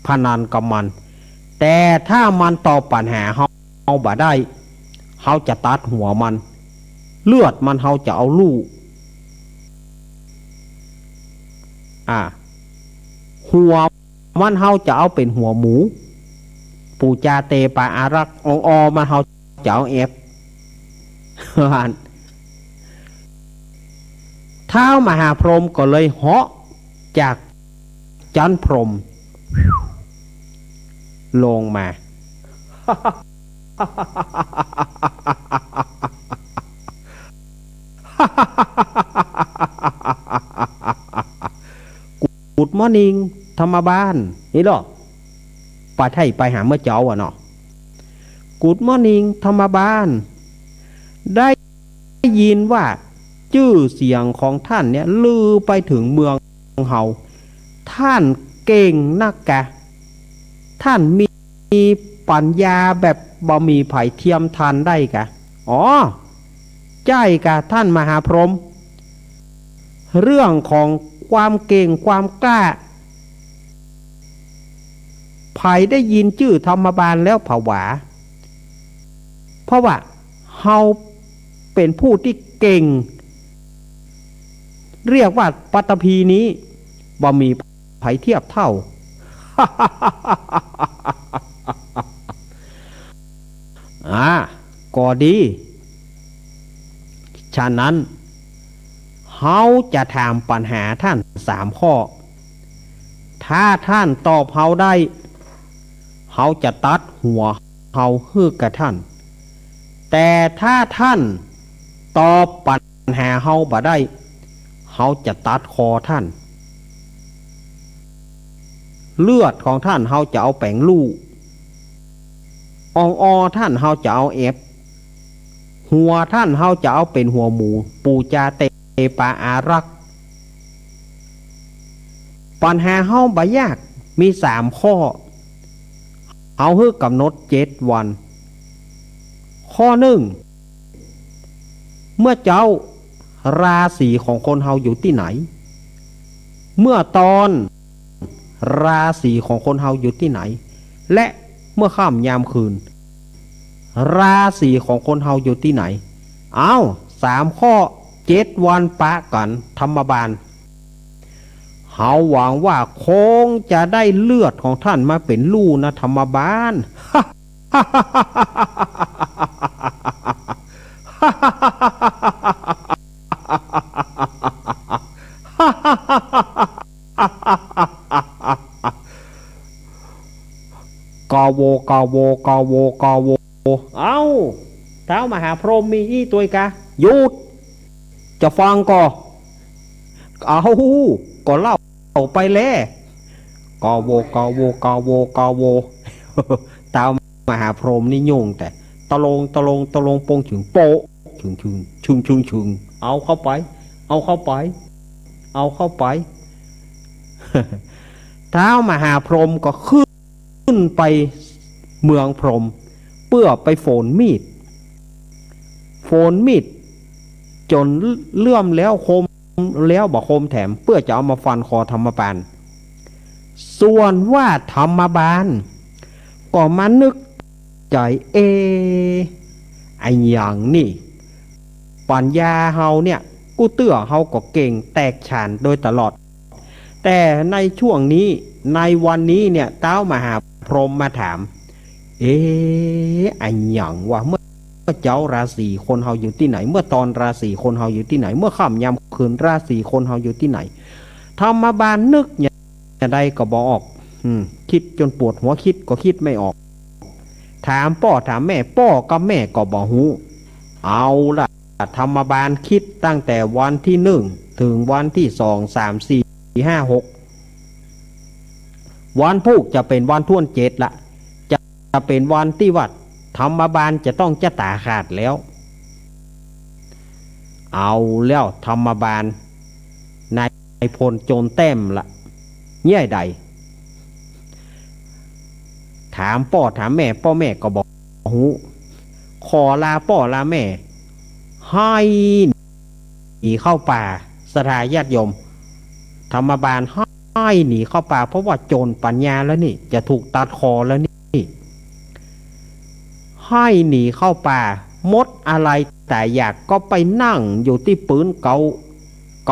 พนันกับมันแต่ถ้ามันตอบปัญหาเฮาบ่ได้เฮาจะตัดหัวมันเลือดมันเฮาจะเอาลูกหัวมันเฮาจะเอาเป็นหัวหมูปูจาเตปาอารักอมันเฮาจะเอาเอฟท้าวมหาพรหมก็เลยเหาะจากจันทร์พรหมลงมากูดมอร์นิ่งธรรมบาลนี่หรอปาไทยไปหาเมื่อเจ้าเนาะกูดมอร์นิ่งธรรมบาลได้ยินว่าชื่อเสียงของท่านเนี่ยลือไปถึงเมืองเฮาท่านเก่งนักกะท่านมีปัญญาแบบบ่มีไผเทียมทันได้กะใจกะท่านมหาพรหมเรื่องของความเก่งความกล้าไผได้ยินชื่อธรรมบาลแล้วผวาเพราะว่าเฮาเป็นผู้ที่เก่งเรียกว่าปัตตภีนี้บ่มีไผเทียบเท่า ก็ดีฉะนั้นเฮาจะถามปัญหาท่าน3 ข้อถ้าท่านตอบเฮาได้เฮาจะตัดหัวเฮาฮื้อกับท่านแต่ถ้าท่านตอบปัญหาเฮาบ่ได้เฮาจะตัดคอท่านเลือดของท่านเฮาจะเอาแป้งลู่ท่านเฮาจะเอาเอฟหัวท่านเฮาจะเอาเป็นหัวหมูปูจาเตปาอารักปัญหาเฮาบ่ยากมี3 ข้อเอาฮื้อกำหนด7 วันข้อ 1เมื่อเจ้าราศีของคนเฮาอยู่ที่ไหนเมื่อตอนราศีของคนเฮาอยู่ที่ไหนและเมื่อค่ำยามคืนราศีของคนเฮาอยู่ที่ไหน3 ข้อ 7 วันปะกันธรรมบาลเฮาหวังว่าคงจะได้เลือดของท่านมาเป็นลู่นะธรรมบาล โวกาโวกาโวกาโวเอาเท้ามหาพรหมมีอีตัวกะหยุดจะฟังก็เอาก็เล่าไปแล้วกาโวกาโวกาโวกาโวเท้ามหาพรหมนี่ยุ่งแต่ตะลงโปงถึงโปะชึงเอาเข้าไปเอาเข้าไปเท้ามหาพรหมก็ขึ้นไปเมืองพรหมเพื่อไปโฝนมีดจนเลื่อมแล้วคมแล้วบ่คมแถมเพื่อจะเอามาฟันคอธรรมบาลส่วนว่าธรรมบาลก็มานึกใจไอ้อย่างนี่ปัญญาเฮาเนี่ยกูเตื้อเฮาก็เก่งแตกฉานโดยตลอดแต่ในช่วงนี้ในวันนี้เนี่ยเท้ามหาพรหมมาถามไอ้อย่างว่าเมื่อเจ้าราศีคนเฮาอยู่ที่ไหนเมื่อตอนราศีคนเฮาอยู่ที่ไหนเมื่อค่ำยามคืนราศีคนเฮาอยู่ที่ไหนธรรมบาลนึกอย่างใดก็บอกออกคิดจนปวดหัวคิดก็คิดไม่ออกถามพ่อถามแม่พ่อกับแม่ก็บอกหูเอาล่ะธรรมบาลคิดตั้งแต่วันที่1ถึงวันที่2 3 4 5 6วันพุธจะเป็นวันท่วน7ละจะเป็นวันที่วัดธรรมบาลจะต้องจะตาขาดแล้วเอาแล้วธรรมบาลนายพลโจรแต้มละเงี้ยใดถามพ่อถามแม่พ่อแม่ก็บอกหูขอลาพ่อลาแม่ให้หนีเข้าป่าสถาญาติโยมธรรมบาลให้หนีเข้าป่าเพราะว่าโจรปัญญาแล้วนี่จะถูกตัดคอแล้วนี่ให้หนีเข้าป่ามดอะไรแต่อยากก็ไปนั่งอยู่ที่ปืนเก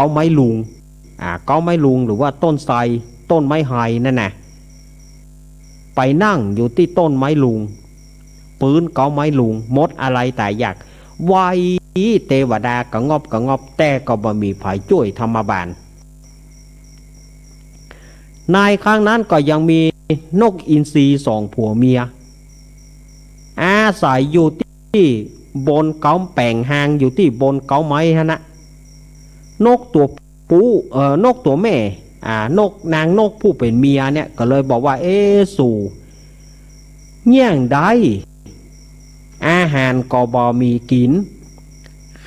าไม้ลุงเกาไม้ลุงหรือว่าต้นไทรต้นไม้ไฮนั่นน่ะไปนั่งอยู่ที่ต้นไม้ลุงปืนเกาไม้ลุงมดอะไรแต่อยากไว้เทวดากระงอบแต่ก็บ่มีไผช่วยธรรมบาลในครั้งนั้นก็ยังมีนกอินทรี2ผัวเมียอาศัยอยู่ที่บนเกาแป่งหางอยู่ที่บนเกาไม้ฮะนะนกตัวผู้นกตัวแม่นกนางนกผู้เป็นเมียเนี่ยก็เลยบอกว่าสู่เงี้ยงใดอาหารก็บ่มีกิน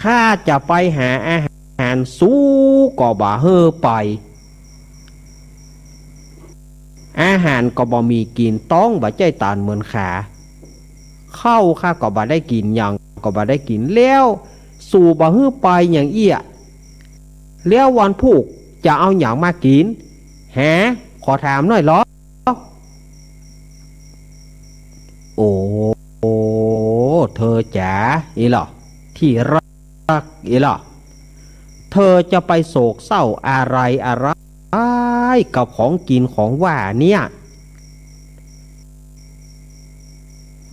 ข้าจะไปหาอาหารสู้ก็บ่เฮ่อไปอาหารก็บ่มีกินต้องบ่ใจตานเหมือนขาเข้าข้าก็บ่ได้กินอย่างก็บ่ได้กินแล้วสู่บ่เฮ่อไปอย่างเอี้ยแล้ววันพุธจะเอาอย่างมากินขอถามหน่อยเหรอโอ้เธอจ๋าอีหรอที่รักอีหรอเธอจะไปโศกเศร้าอะไรกับของกินของว่าเนี่ย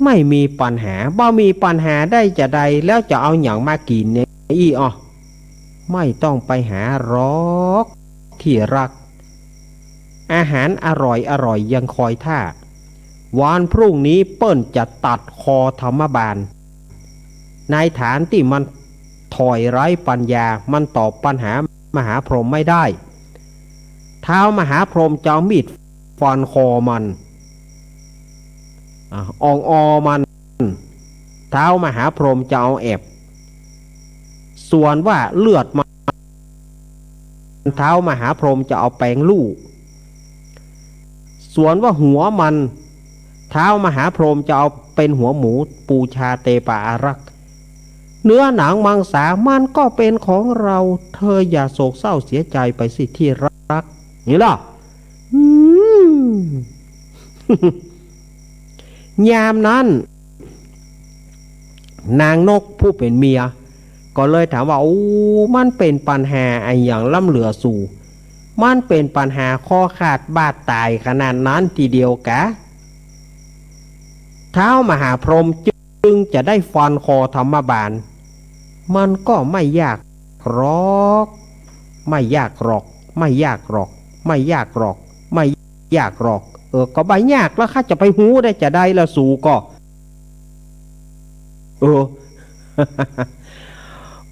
ไม่มีปัญหาบ่มีปัญหาได้จะใดแล้วจะเอาอย่างมากินเนี่ยไม่ต้องไปหารอกที่รักอาหารอร่อยยังคอยท่าวันพรุ่งนี้เปิ้นจะตัดคอธรรมบาลในฐานที่มันถอยไร้ปัญญามันตอบปัญหามหาพรหมไม่ได้ท้าวมหาพรหมจะเอามีดฟันคอมันมันท้าวมหาพรหมจะเอาแอบส่วนว่าเลือดมันท้าวมหาพรหมจะเอาแปรงลู่ส่วนว่าหัวมันท้าวมหาพรหมจะเอาเป็นหัวหมูปูชาเตปาอารักษ์เนื้อหนังมังสามันก็เป็นของเราเธออย่าโศกเศร้าเสียใจไปสิที่รักนี่ล่ะยามนั้นนางนกผู้เป็นเมียก็เลยถามว่ามันเป็นปัญหาไอ้อย่างล่ำเหลือสู่มันเป็นปัญหาข้อขาดบาดตายขนาดนั้นทีเดียวกะท้าวมหาพรหมจึงจะได้ฟันคอธรรมบาลมันก็ไม่ยากหรอกไม่ยากหรอก ก็ใบยากแล้วข้าจะไปหูได้จะได้ละสู่ก็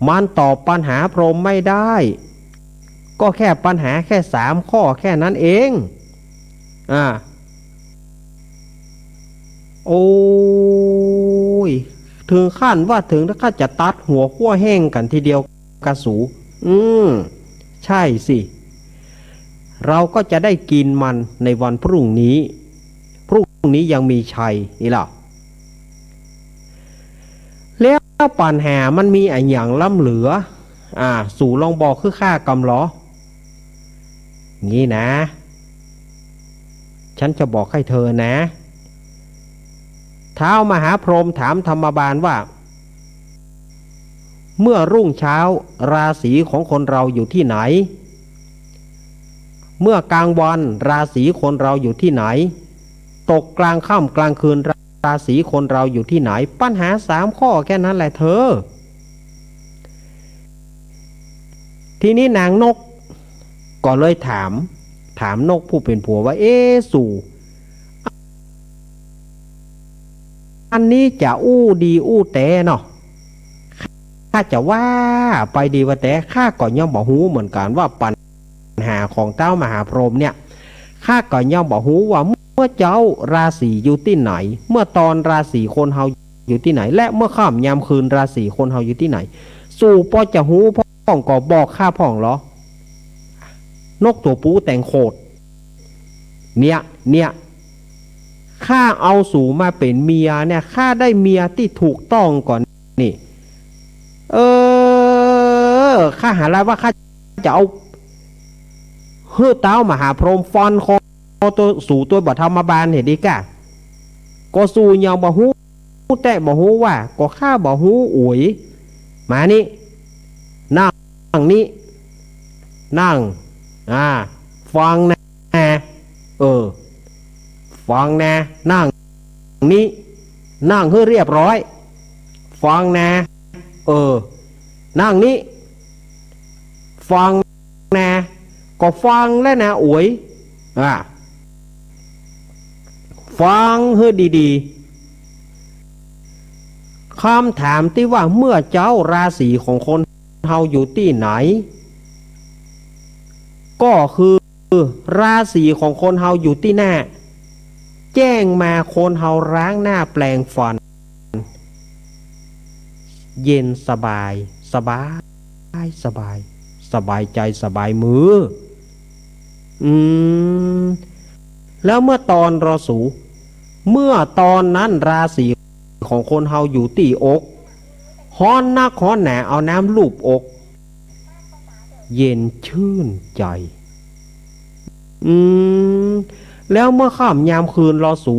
มันตอบปัญหาพรหมไม่ได้ก็แค่ปัญหาแค่3 ข้อแค่นั้นเองโอ้ยถึงขั้นว่าถึงถ้าข้าจะตัดหัวขั้วแห้งกันทีเดียวกระสูใช่สิเราก็จะได้กินมันในวันพรุ่งนี้ยังมีชัยนี่ล่ะแล้วปัญหามันมีอะไรอย่างล้ำเหลือสู่ลองบอกคือข้ากำล้องี้นะฉันจะบอกให้เธอนะท้าวมหาพรหมถามธรรมบาลว่าเมื่อรุ่งเช้าราศีของคนเราอยู่ที่ไหนเมื่อกลางวันราศีคนเราอยู่ที่ไหนตกกลางค่ำกลางคืนราศีคนเราอยู่ที่ไหนปัญหา3 ข้อแค่นั้นแหละเธอทีนี้นางนกก็เลยถามนกผู้เป็นผัวว่าสู่อันนี้จะอู้ดีอู้แต่เนาะข้าจะว่าไปดีว่าแต่ข้าก็ย่อมบอกหูเหมือนกันว่าปัญหาของเจ้ามหาพรหมเนี่ยข้าก็ย่อมบอกหูว่าเมื่อเจ้าราศีอยู่ที่ไหนเมื่อตอนราศีคนเฮาอยู่ที่ไหนและเมื่อค่ำยามคืนราศีคนเฮาอยู่ที่ไหนสู่พอจะหูพ่องก็บอกข้าพ่องเหรอนกตัวปูแต่งโคดเนี่ยข้าเอาสู่มาเป็นเมียเนี่ยข้าได้เมียที่ถูกต้องก่อนนี่ข้าหาอะไรว่าข้าจะเอาเฮือเต้ามหาพรหมฟันคอตัวสู่ตัวบัตรธรรมบาลเห็นดีกะก็สู่ยังบ่ฮู้แต่บ่ฮู้ว่าก็ข้าบ่ฮู้อุ๋ยมานี่นั่งนี่นั่งฟังนะฟังนะนั่งนี่นั่งให้เรียบร้อยฟังนะนั่งนี่ฟังนะก็ฟังแล้วนะอุ๋ยฟังให้ดีๆคำถามที่ว่าเมื่อเจ้าราศีของคนเฮาอยู่ที่ไหนก็คือราศีของคนเฮาอยู่ที่หน้าแจ้งมาคนเฮาล้างหน้าแปลงฟันเย็นสบายใจสบายมือแล้วเมื่อตอนรอสูเมื่อตอนนั้นราศีของคนเฮาอยู่ตีอกฮ้อนนักฮ้อนหนาเอาน้ำลูบอกเย็นชื่นใจแล้วเมื่อค่ำยามคืนรอสู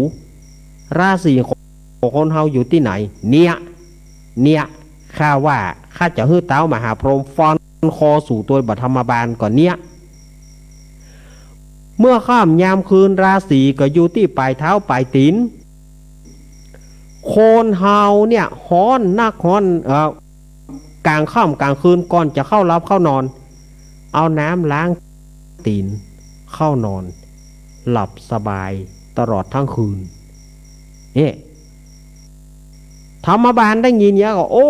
ราศีของคนเฮาอยู่ที่ไหนเนี่ยข้าว่าข้าจะฮื้อเต้ามหาพรหมฟันคอสู่ตัวบัตรธรรมบาลก่อนเนี่ยเมื่อค่ำยามคืนราศีก็อยู่ที่ปลายเท้าปลายตีนโคนเฮาเนี่ยฮ้อนนักฮ้อนกลางค่ำกลางคืนก่อนจะเข้ารับเข้านอนเอาน้ำล้างตีนเข้านอนหลับสบายตลอดทั้งคืนธรรมบาลได้ยินเยอะก็โอ้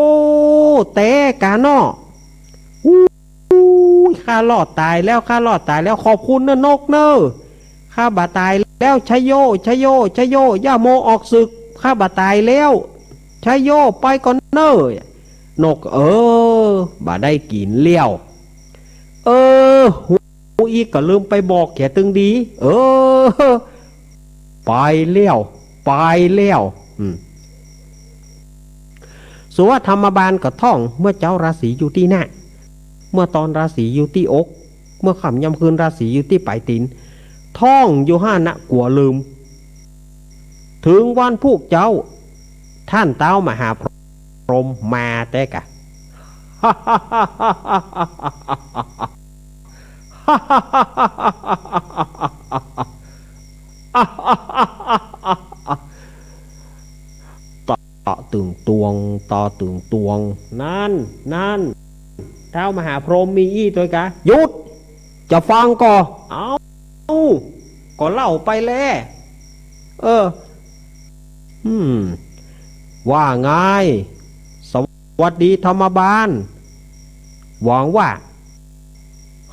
แต่กาเนาะข้ารอดตายแล้วขอบคุณนะนกเนอข้าบาตายแล้วชัยโยย่าโมออกศึกข้าบาตายแล้วชัยโยไปก่อนเนอนกบาได้กินเลี้ยวหูอีกก็ลืมไปบอกแกตึงดีไปเลี้ยวส่วนธรรมบาลก็ท่องเมื่อเจ้าราศีอยู่ที่หน้าเมื่อตอนราศีอยู่ที่อกเมื่อค่ำยามคืนราศีอยู่ที่ปลายตีนท่องอยู่ห้านะกลัวลืมถึงวันพวกเจ้าท่านเต้ามหาพรหมมาแต่กะต่อตึงตวงนั่นเท้ามหาพรหมมีอี้ตัวกะหยุดจะฟังก่อก็เล่าไปแล้ว เอออืมว่าไงสวัสดีธรรมบาลหวังว่า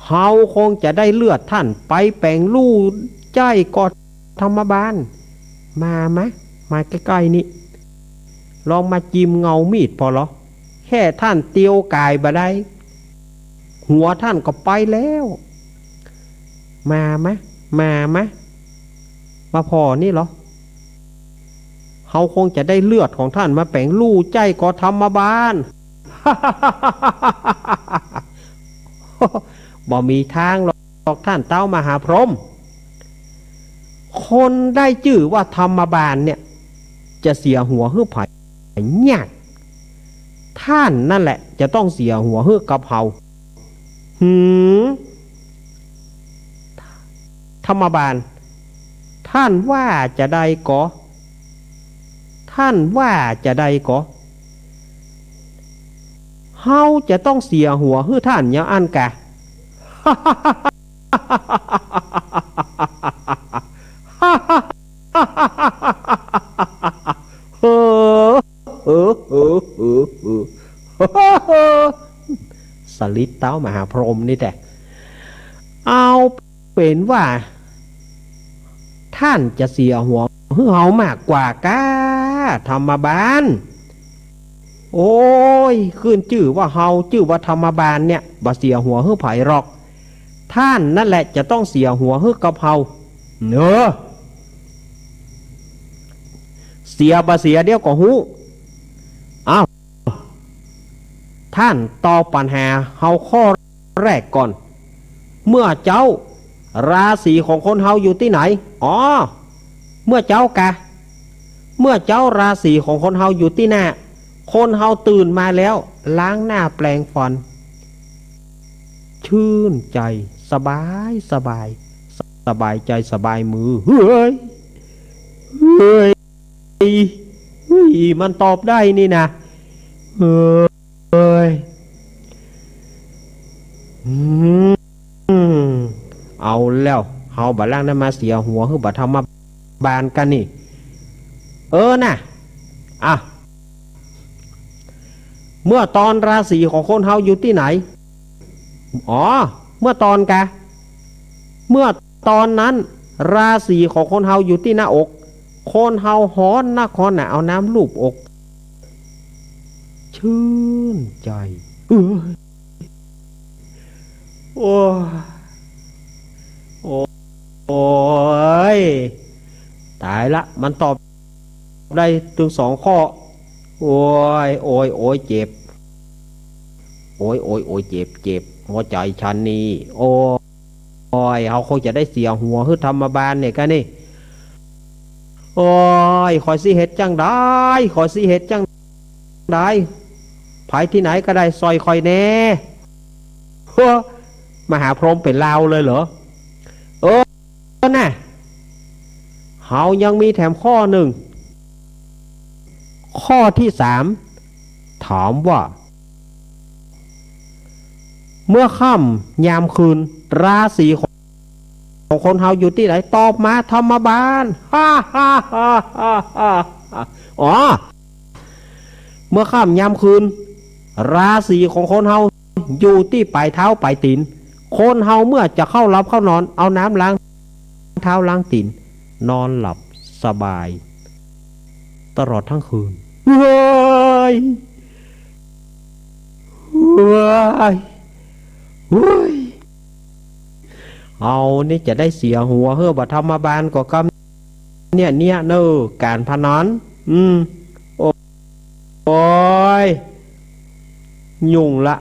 เฮาคงจะได้เลือดท่านไปแปลงลู่ใจกอดธรรมบาลมาไหมมาใกล้ๆนี่ลองมาจิ้มเงามีดพอเหรอแค่ท่านเตียวกายบ่ได้หัวท่านก็ไปแล้วมาไหมมาไหมมาพอนี่เหรอเขาคงจะได้เลือดของท่านมาแปลงลู่ใจกอธรรมบาล บ่มีทางหรอกท่านเต้ามหาพรหมคนได้ชื่อว่าธรรมบาลเนี่ยจะเสียหัวหื้อไผ่ยากท่านนั่นแหละจะต้องเสียหัวหื้อกับเฮาธรรมบาลท่านว่าจะได้ก่อท่านว่าจะได้ก่อเฮาจะต้องเสียหัวหื้อท่านอย่างอันกะ เออเออเออเออเออสลิดเต้ามหาพรหมนี่แต่เอาเป็นว่าท่านจะเสียหัวเฮามากกว่ากาธรรมบาลโอ้ยขึ้นชื่อว่าเฮาชื่อว่าธรรมบาลเนี่ยบ่เสียหัวเฮือไผหรอกท่านนั่นแหละจะต้องเสียหัวเฮือกับเฮาเนอะเสียบ่เสียเดี๋ยวก็ฮู้อ้าวท่านตอบปัญหาเฮาข้อแรกก่อนเมื่อเจ้าราศีของคนเฮาอยู่ที่ไหนอ๋อเมื่อเจ้าราศีของคนเฮาอยู่ที่หน้าคนเฮาตื่นมาแล้วล้างหน้าแปลงฟันชื่นใจสบายสบายใจสบายมือเฮ้ยมันตอบได้นี่นะเฮ้ยเอาแล้วเฮาบัดล่างนั้นมาเสียหัวคือบัดธรรมบาลกันนี่น่ะอ่ะเมื่อตอนราศีของคนเฮาอยู่ที่ไหนอ๋อเมื่อตอนนั้นราศีของคนเฮาอยู่ที่หน้าอกคนเฮาฮ้อนนครน่ะเอาน้ำลูบอกชื่นใจโอ้ยตายละมันตอบได้ถึง2 ข้อโอ้ยเจ็บโอ้ยเจ็บหัวใจฉันนี่โอ้ยเขาคงจะได้เสียหัวฮึดธรรมบาลเนี่ยกันนี่โอ้ยขอสิเฮ็ดจังได้ไผที่ไหนก็ได้ซอยคอยแน่มหาพรหมเป็นลาวเลยเหรอน่ะเฮายังมีแถมข้อหนึ่งข้อที่3ถามว่าเมื่อค่ำยามคืนราศีของคนเฮาอยู่ที่ไหนตอบมาธรรมบาลอ๋อเมื่อค่ำยามคืนราศีของคนเฮาอยู่ที่ปลายเท้าปลายตีนคนเฮาเมื่อจะเข้ารับเข้านอนเอาน้ำล้างเท้าล้างตีนนอนหลับสบายตลอดทั้งคืนเฮ้ยเอานี่จะได้เสียหัวเฮ้อบัธรรมบาลก็กำเนี่ยเนอการพนันโอ้ยยุ่งละ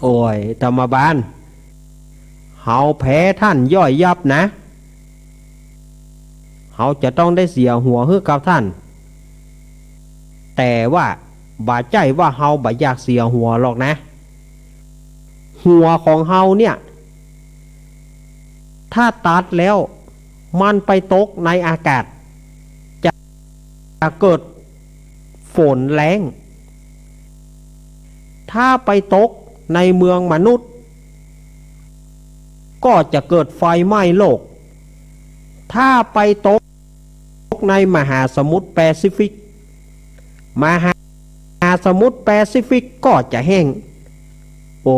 โอ้ยธรรมบาลเฮาแพ้ท่านย่อยยับนะเฮาจะต้องได้เสียหัวเฮ้อกับท่านแต่ว่าบ่าใจว่าเฮาบ่อยากเสียหัวหรอกนะหัวของเฮาเนี่ยถ้าตัดแล้วมันไปตกในอากาศจะเกิดฝนแรงถ้าไปตกในเมืองมนุษย์ก็จะเกิดไฟไหม้โลก ถ้าไปตกในมหาสมุทรแปซิฟิกมหาสมุทรแปซิฟิกก็จะแห้งโอ้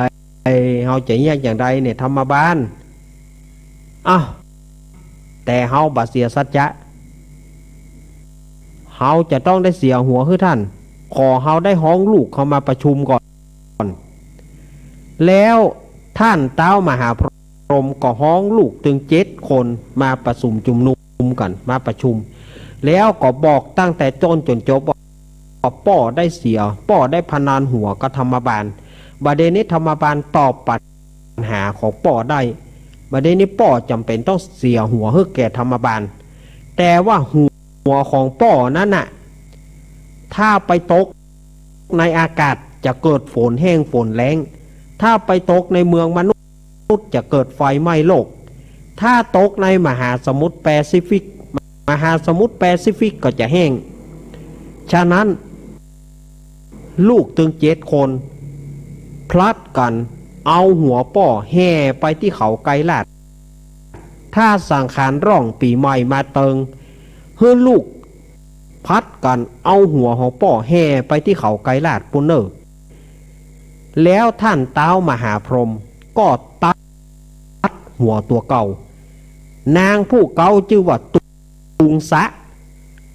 ยเฮาจะแยกอย่างไรเนี่ยธรรมบาลอ้าวแต่เฮาบ่เสียสัจจะเฮาจะต้องได้เสียหัวคือท่านขอเฮาได้ห้องลูกเข้ามาประชุมก่อนแล้วท่านเต้ามหาพรหมก็ห้องลูกถึง7 คนมาประชุมจุมนุมกันมาประชุมแล้วก็บอกตั้งแต่ต้นจนจบว่าป้อได้เสียป้อได้พนันหัวกับธรรมบาลบัดเดนี้ธรรมบาลตอบปัญหาของป้อได้บัดเดนี้ป้อจำเป็นต้องเสียหัวให้แก่ธรรมบาลแต่ว่าหัวของป้อนั้นน่ะถ้าไปตกในอากาศจะเกิดฝนแห้งฝนแล้งถ้าไปตกในเมืองมนุษย์จะเกิดไฟไหม้โลกถ้าตกในมหาสมุทรแปซิฟิกมหาสมุทรแปซิฟิกก็จะแห้งฉะนั้นลูกถึง7 คนพลัดกันเอาหัวป้อแห่ไปที่เขาไกรลาดถ้าสังขารร่องปีใหม่มาเติงเฮือลูกพัดกันเอาหัวของป้อแห่ไปที่เขาไกรลาดปุนเนอร์แล้วท่านเต้ามหาพรหมก็ตัดหัวตัวเก่านางผู้เก่าชื่อว่าตุงสะ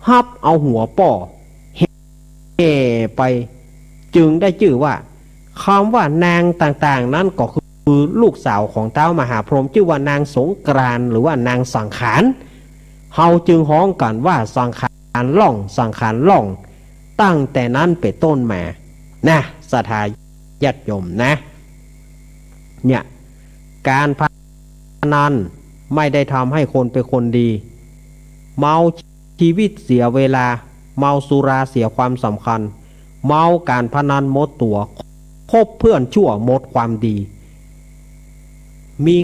ฮับเอาหัวป้อแห่ไปจึงได้ชื่อว่าคำว่านางต่างๆนั้นก็คือลูกสาวของเต้ามหาพรหมชื่อว่านางสงกรานต์หรือว่านางสังขารเฮาจึงฮ้องกันว่าสังขารล่องสังขารล่องตั้งแต่นั้นเป็นต้นมานะศรัทธาญาติโยมนะเนี่ยการพนันไม่ได้ทำให้คนเป็นคนดีเมาชีวิตเสียเวลาเมาสุราเสียความสำคัญเมาการพนันหมดตัวคบเพื่อนชั่วหมดความดีมี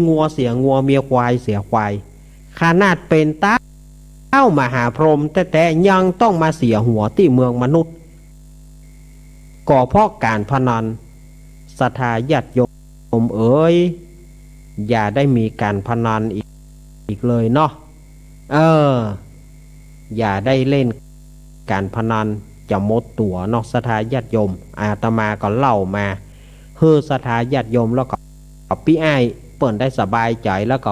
งัวเสียงัวเมียควายเสียควายขนาดเป็นเต้ามหาพรหมแต่ยังต้องมาเสียหัวที่เมืองมนุษย์ก็เพราะการพนันศรัทธาญาติโยมเอ๋ยอย่าได้มีการพนันอีกเลยเนาะอย่าได้เล่นการพนันจะหมดตัวเนาะศรัทธาญาติโยมอาตมาก็เล่ามาเฮือศรัทธาญาติโยมแล้วก็พี่อ้ายเปิ่นได้สบายใจแล้วก็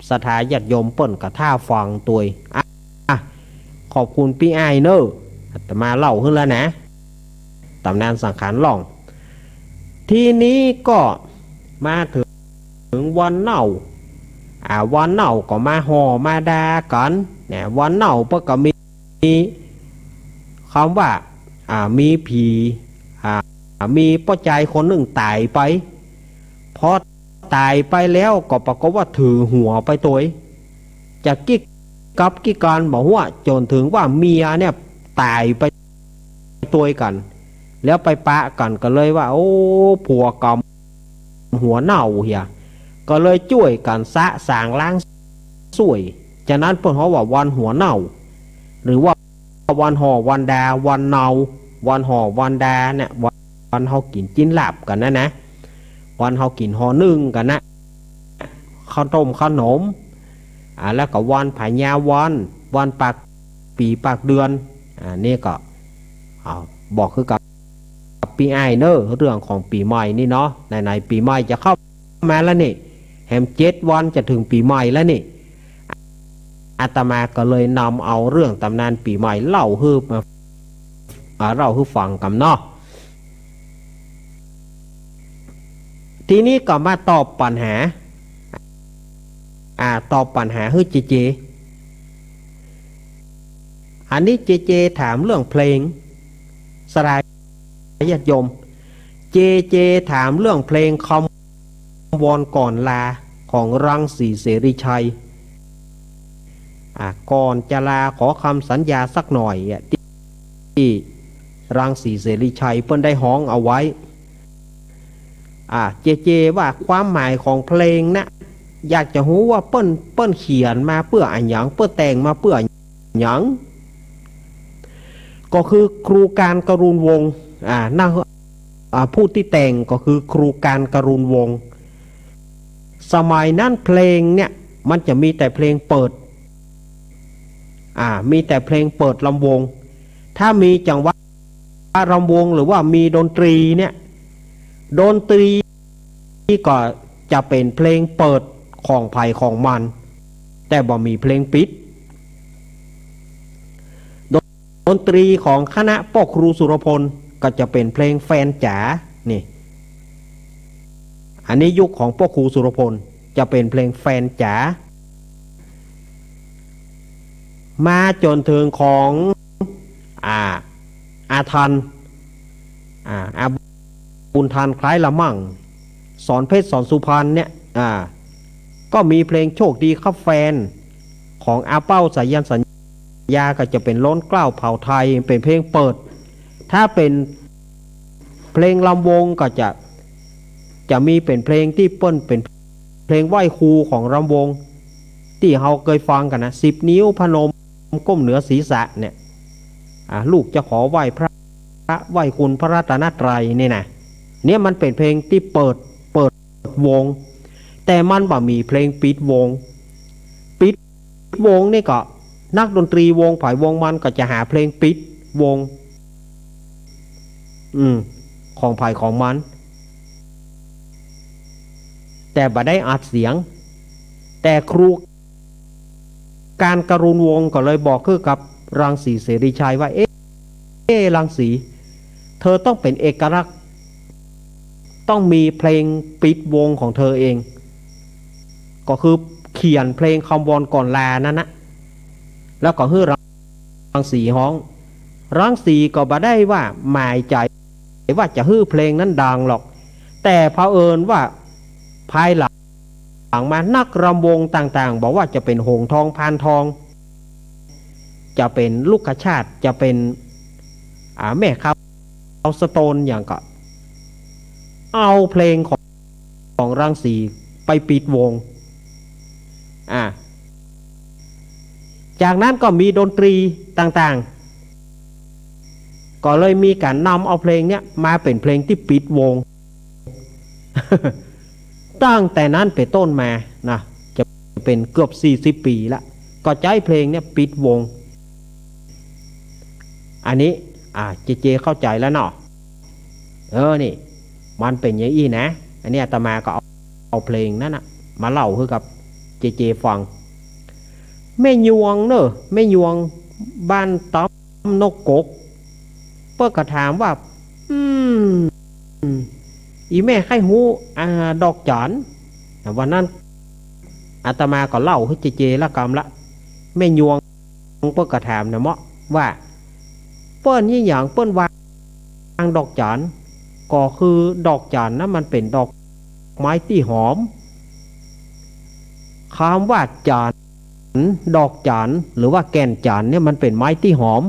ศรัทธาญาติโยมเปิ่นกับท่าฟังตัวขอบคุณพี่อ้ายเนอะอาตมาเล่าขึ้นแล้วนะตำนานสังขารล่องทีนี้ก็มาถึงวันเน่าวันเน่าก็มาห่อมาดากันเนี่ยวันเน่าเพื่อก็มีคำว่ามีผีมีป้าใจคนหนึ่งตายไปพอตายไปแล้วก็ปรากฏว่าถือหัวไปตัวจะกิ๊กกับกิ๊กกันบอกว่าจนถึงว่าเมียเนี่ยตายไปตัวกันแล้วไปปะกันก็เลยว่าโอ้ผัวกำหัวเน่าเฮียก็เลยช่วยกันสะสางล้างสวยจากนั้นเพิ่นเขาว่าวันหัวเน่าหรือว่าวันห่อวันดาวันเนาวันห่อวันดาเนี่ยวันเฮากินจิ้นหลับกันนะวันเฮากินห่อนึ่งกันนะข้าวต้มขนมแล้วก็วันผายาวันปากปีปากเดือนนี่ก็บอกคือกับปีไอเนอร์เรื่องของปีใหม่นี่เนาะในปีใหม่จะเข้ามาแล้วนี่แฮม7 วันจะถึงปีใหม่แล้วนี่อาตมาก็เลยนำเอาเรื่องตำนานปีใหม่เล่าให้มาเล่าให้ฟังกันเนาะทีนี้ก็มาตอบปัญหาตอบปัญหาให้เจอันนี้เจถามเรื่องเพลงสลายญาติโยมเจถามเรื่องเพลงคำวอนก่อนลาของรังสีเสรีชัยก่อนจะลาขอคำสัญญาสักหน่อยที่รังสีเสรีชัยเพิ่นได้ฮ้องเอาไว้เจว่าความหมายของเพลงนะอยากจะรู้ว่าเปิ้นเขียนมาเพื่ออันหยังเปิ้นแต่งมาเพื่ออันหยังก็คือครูการกรุณวงศ์ผู้ที่แต่งก็คือครูการกรุณวงศ์สมัยนั้นเพลงเนี่ย มันจะมีแต่เพลงเปิดมีแต่เพลงเปิดลำวงถ้ามีจังหวะรำวงหรือว่ามีดนตรีเนี่ยดนตรีก็จะเป็นเพลงเปิดของไผ่ของมันแต่บ่มีเพลงปิดดนตรีของคณะพ่อครูสุรพลก็จะเป็นเพลงแฟนจ๋านี่อันนี้ยุคของพ่อครูสุรพลจะเป็นเพลงแฟนจ๋ามาจนถึงของอาทันอาบุญทันคล้ายละมั่งสอนเพชรสอนสุพรรณเนี่ยก็มีเพลงโชคดีครับแฟนของอาเป้าสายันสัญญาก็จะเป็นล้นเกล้าเผ่าไทยเป็นเพลงเปิดถ้าเป็นเพลงลำวงก็จะมีเป็นเพลงที่เปิ้นเป็นเพลงไหว้ครูของลำวงที่เราเคยฟังกันนะ10 นิ้วพนมก้มเหนือศีรษะเนี่ยลูกจะขอไหว้พระไหว้คุณพระรัตนตรัยนี่นะเนี่ยมันเป็นเพลงที่เปิดวงแต่มันบ่มีเพลงปิดวงนี่ก็นักดนตรีวงไผ่วงมันก็จะหาเพลงปิดวงของไผ่ของมันแต่บ่ได้อัดเสียงแต่ครูการกรุณวงก็เลยบอกคือกับรังสีเสรีชัยว่ารังสีเธอต้องเป็นเอกลักษณ์ต้องมีเพลงปิดวงของเธอเองก็คือเขียนเพลงคำวอนก่อนลานั่นนะแล้วก็ฮือรังสีฮ้องรังสีก็บ่ได้ว่าหมายใจว่าจะฮือเพลงนั้นดังหรอกแต่เผอิญว่าภายหลังมานักรำวงต่างๆบอกว่าจะเป็นหงทองพานทองจะเป็นลูกขชาติจะเป็นแม่ข้าวสโตนอย่างก็เอาเพลงของรังสีไปปิดวงจากนั้นก็มีดนตรีต่างๆก็เลยมีการนำเอาเพลงเนี้ยมาเป็นเพลงที่ปิดวง ตั้งแต่นั้นเป็นต้นมานะจะเป็นเกือบ40 ปีละก็ใช้เพลงเนี้ยปิดวงอันนี้เจเข้าใจแล้วเนาะนี่มันเป็นอย่างนี้นะอันนี้อาตมาก็เอาเพลงนั้นนะมาเล่าให้กับเจฟังแม่ยวงเนอะแม่ยวงบ้านต้อมนกกกเปิ้ลก็ถามว่าอีแม่ไข้หูดอกจันวันนั้นอาตมาก็เล่าให้เจละกรรมละแม่ยวงเปิ้ลก็ถามนะเมาะว่าเปิ้ลยี่หยังเปิ้ลวางดอกจันก็คือดอกจันนะมันเป็นดอกไม้ที่หอมคำว่าจันดอกจันหรือว่าแก่นจันเนี่ยมันเป็นไม้ที่หอม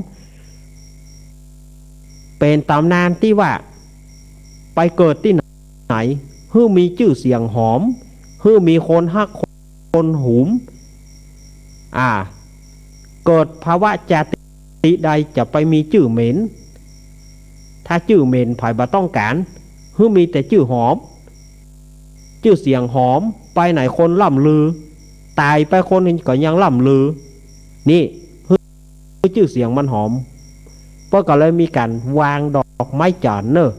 เป็นตำนานที่ว่าไปเกิดที่ไหนฮือมีชื่อเสียงหอมฮือมีคนฮักคนหุมเกิดภาวะจาติใดจะไปมีชื่อเหม็นถ้าชื่อเหม็นไผ่บ่ต้องการฮือมีแต่ชื่อหอมชื่อเสียงหอมไปไหนคนล่ำลือตายไปคนก็ยังล่ำลือนี่ฮือชื่อเสียงมันหอมเพราะก็เลยมีการวางดอกไม้จันเนอะ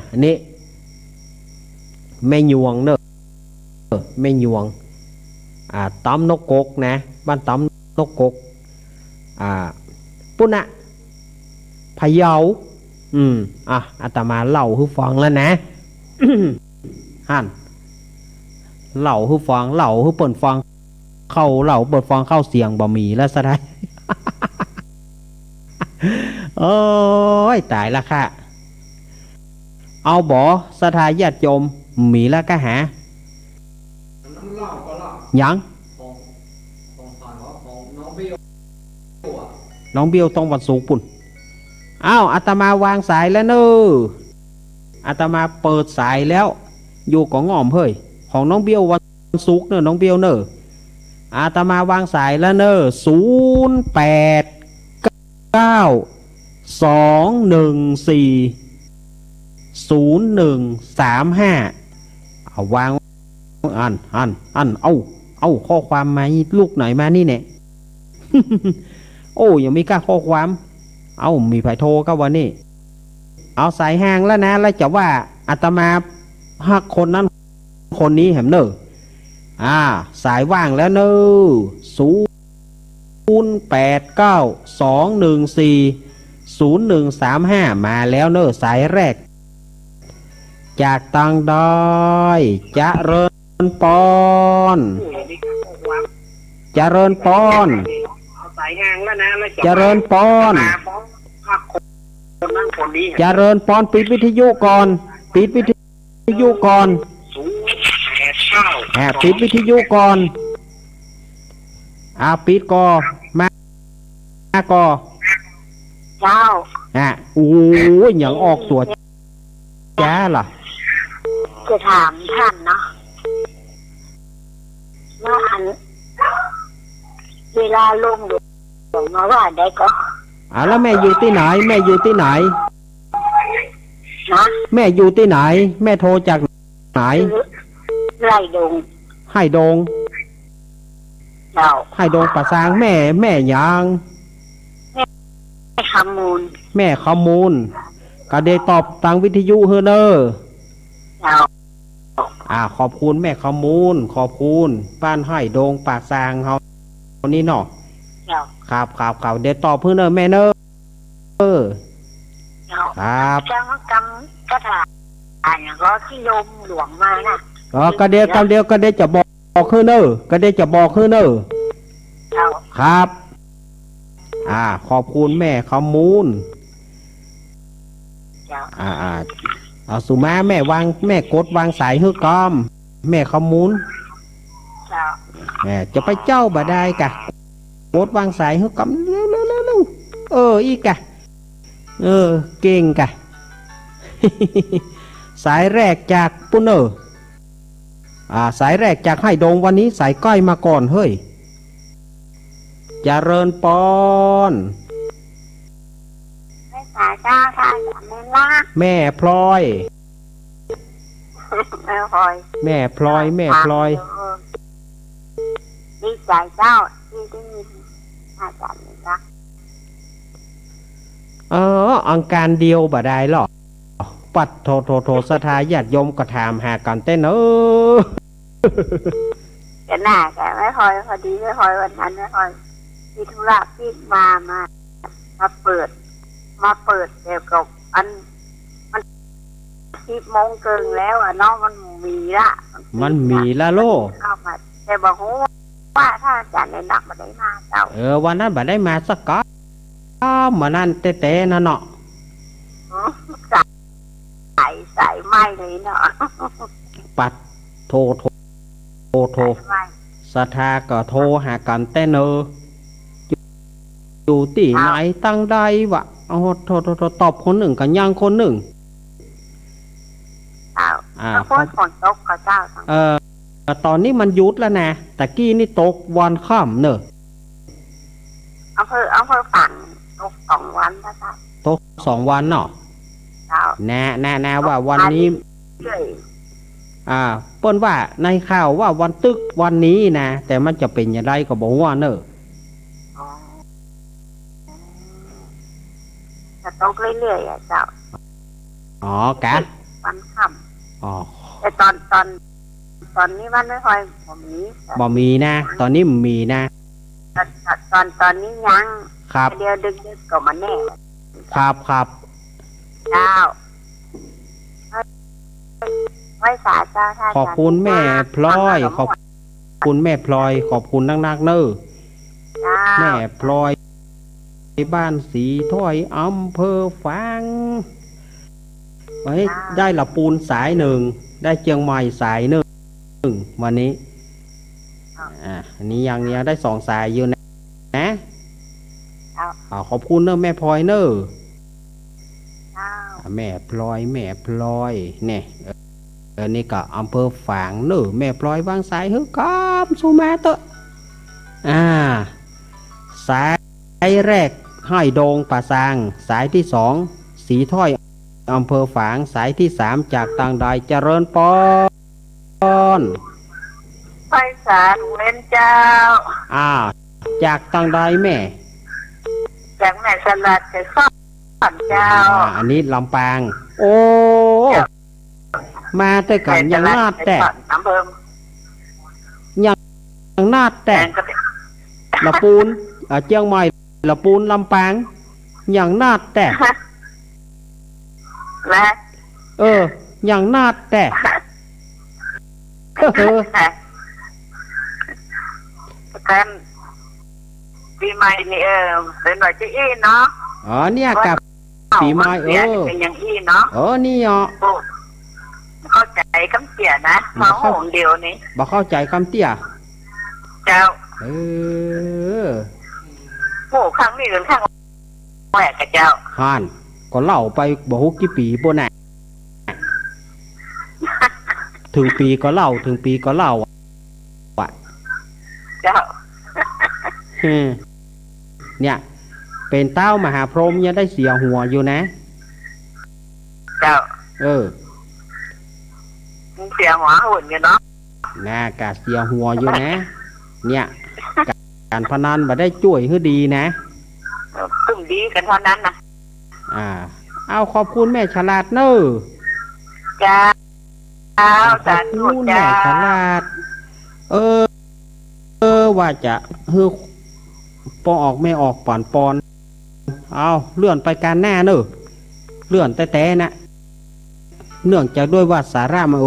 อันนี้แม่ยวงเนอะแม่ยวงต้อมนกกกนะบ้านต้อมนกกกปุ่นพะเยาอาตมาเล่าให้ฟังแล้วนะ ฮั่นเล่าให้ฟังเล่าให้เปิดฟังเข้าเล่าเปิดฟังเข้าเสียงบ่มีแล้วซะได้ โอ้ยตายละค่ะเอาบ่สถาญาติโยมมีแล้วก็หายังน้องเบี้ยวต้องวันศุกร์ปุ่นอาตมาวางสายแล้วเนอะอาตมาเปิดสายแล้วอยู่ของง่อมเฮ้ยของน้องเบี้ยววันศุกร์เนอะน้องเบี้ยวเนอะอาตมาวางสายแล้วเนอะ0892140135เอาวางอันเอา เอาข้อความมาลูกไหนมานี่เนี่ย โอ้ยังมีกล้าข้อความเอามีไผโทรก็วันนี้เอาสายห่างแล้วนะแล้วจะว่าอาตมาหักคนนั้นคนนี้แหมเนอสายว่างแล้วเนอ0892140135มาแล้วเนอสายแรกจากตังดอยเจริญปอนเจริญปอนสายห่างแล้วนะเจริญปอนเจริญปอนปิดวิทยุก่อนปิดวิทยุก่อนปิดวิทยุก่อนปิดก่อมาก่อเจ้าโอ้ยอย่างออกตัวจ้าล่ะจะถามท่านเนาะว่าเวลาลงหลวงมาว่าได้ก็แล้วแม่อยู่ที่ไหนแม่อยู่ที่ไหนนะแม่อยู่ที่ไหนแม่โทรจากไหนไร่ดงให้ดงให้ดงป่าซางแม่ยังแม่ขมูลแม่ขมูลก็ได้ตอบทางวิทยุเฮอเนอร์ขอบคุณแม่ขมูลขอบคุณบ้านให้ดงป่าซางเขาคนนี้เนาะครับเดี๋ยวตอบเพื่อนเนอร์แม่เนอร์ครับจังกำกระถางอย่างก็ที่โยมหลวงมาน่ะก็เดี๋ยวจะบอกเพื่อนเนอร์ก็เดี๋ยวจะบอกเพื่อนเนอร์ครับขอบคุณแม่ขมูลเอาสุมาแม่วางแม่กดวางสายฮึกกอมแม่ขมูลจะไปเจ้าบ่ได้กะกดวางสายฮึกกอมเร็วอีกะเก่งกะ สายแรกจากปุ้นสายแรกจากให้ดงวันนี้สายก้อยมาก่อนเฮ้ยเจริญปอนเจ้าแม่พลอยแม่พลอยดีใจเจ้าที่ได้ยินอาจารย์นะอังการเดียวบ่ได้หรอกปัดโทสถาญาติโยมก็ถามหากันเต้นกันหน้าแกไม่พลอยพอดีไม่พลอยวันนั้นไม่พลอยมีธุระที่มาเปิดเกี่ยวกับมัน10 โมงเกินแล้วน้องมันมีละโลเข้ามาแต่บอกว่าถ้าอาจารย์ได้นักมาได้มาเจ้าวันนั้นบ่ได้มาสักก็มานั่นเตะนั่นเนาะสายไม้เลยเนาะปัดโทสถาก็โทรหากันเต้นอยู่ที่ไหนตั้งใดวะตอบคนหนึ่งกับย่างคนหนึ่งฝนตกกับเจ้าตอนนี้มันยุดแล้วนะแต่กี้นี่ตกวันค่ำเนอะอำเภอฝั่งตก2 วันนะคะตก2 วันเนาะแน่ว่าวันนี้เปิ้นว่าในข่าวว่าวันตึกวันนี้นะแต่มันจะเป็นอย่างไรก็บอกว่าเนอะจะตกเรื่อยๆเจ้ากะวันค่ำแต่ตอนนี้วันไม่ค่อยบ่มีนะตอนนี้มีนะตอนนี้ยังครับเดี๋ยวดึกๆก็มาแน่ครับเจ้าไว้สาเจ้าท่านขอบคุณแม่พลอยขอบคุณแม่พลอยขอบคุณนักเนอแม่พลอยบ้านสีถ้อยอำเภอฝางไว้ได้ละปูนสาย1ได้เชียงใหม่สาย1วันนี้อันนี้ยังได้2 สายอยู่นะขอบคุณเนอแม่พลอยเนอแม่พลอยเนี่ยนี่ก็อำเภอฝางเนอแม่พลอยวางสายฮึกามสุมาเตอะสายแรกให้ดงป่าซางสายที่2สีถ้อยอำเภอฝางสายที่3จากต่างใดเจริญปอนไปส สารเว้นเจ้าจากทางใดแม่จากแม่สลัดจะซ่อนเจ้าอันนี้ลำปางโอ้มาแต่กันยังนาดแต่ยังนาดแต่ละปูนเจียงใหม่ละปูนลำปางยังนาดแต่และยังนาดแต่กันปีใหม่นี่เป็นหน่อยจะอี้เนาะเนี่ยกับปีใหม่เป็นอย่างอี้เนาะนี่เข้าใจคำเตี้ยนะมาโหงเดียวนี้บอกเข้าใจคำเตี้ยเจ้าโหครั้งนี้หรือครั้งแหวกกับเจ้าห่านก็เล่าไปบอกกี่ปีบนไหนถึงปีก็เล่าถึงปีก็เล่าเจ้าเนี่ยเป็นเต้ามหาพรหมยังได้เสียหัวอยู่นะเจ้าเสียหัวหุ่นกันเนาะกะเสียหัวอยู่นะเนี่ยการพนันมาได้จ่วยให้ดีนะตึงดีกันเท่านั้นนะเอาขอบคุณแม่ฉลาดเนอะจ้าขอบคุณแม่ฉลาดว่าจะฮือปออกไม่ออกป่อนปอนเอาเลื่อนไปการหน้าเนอะเลื่อนแต่นะเนื่องจากด้วยว่าสาระมา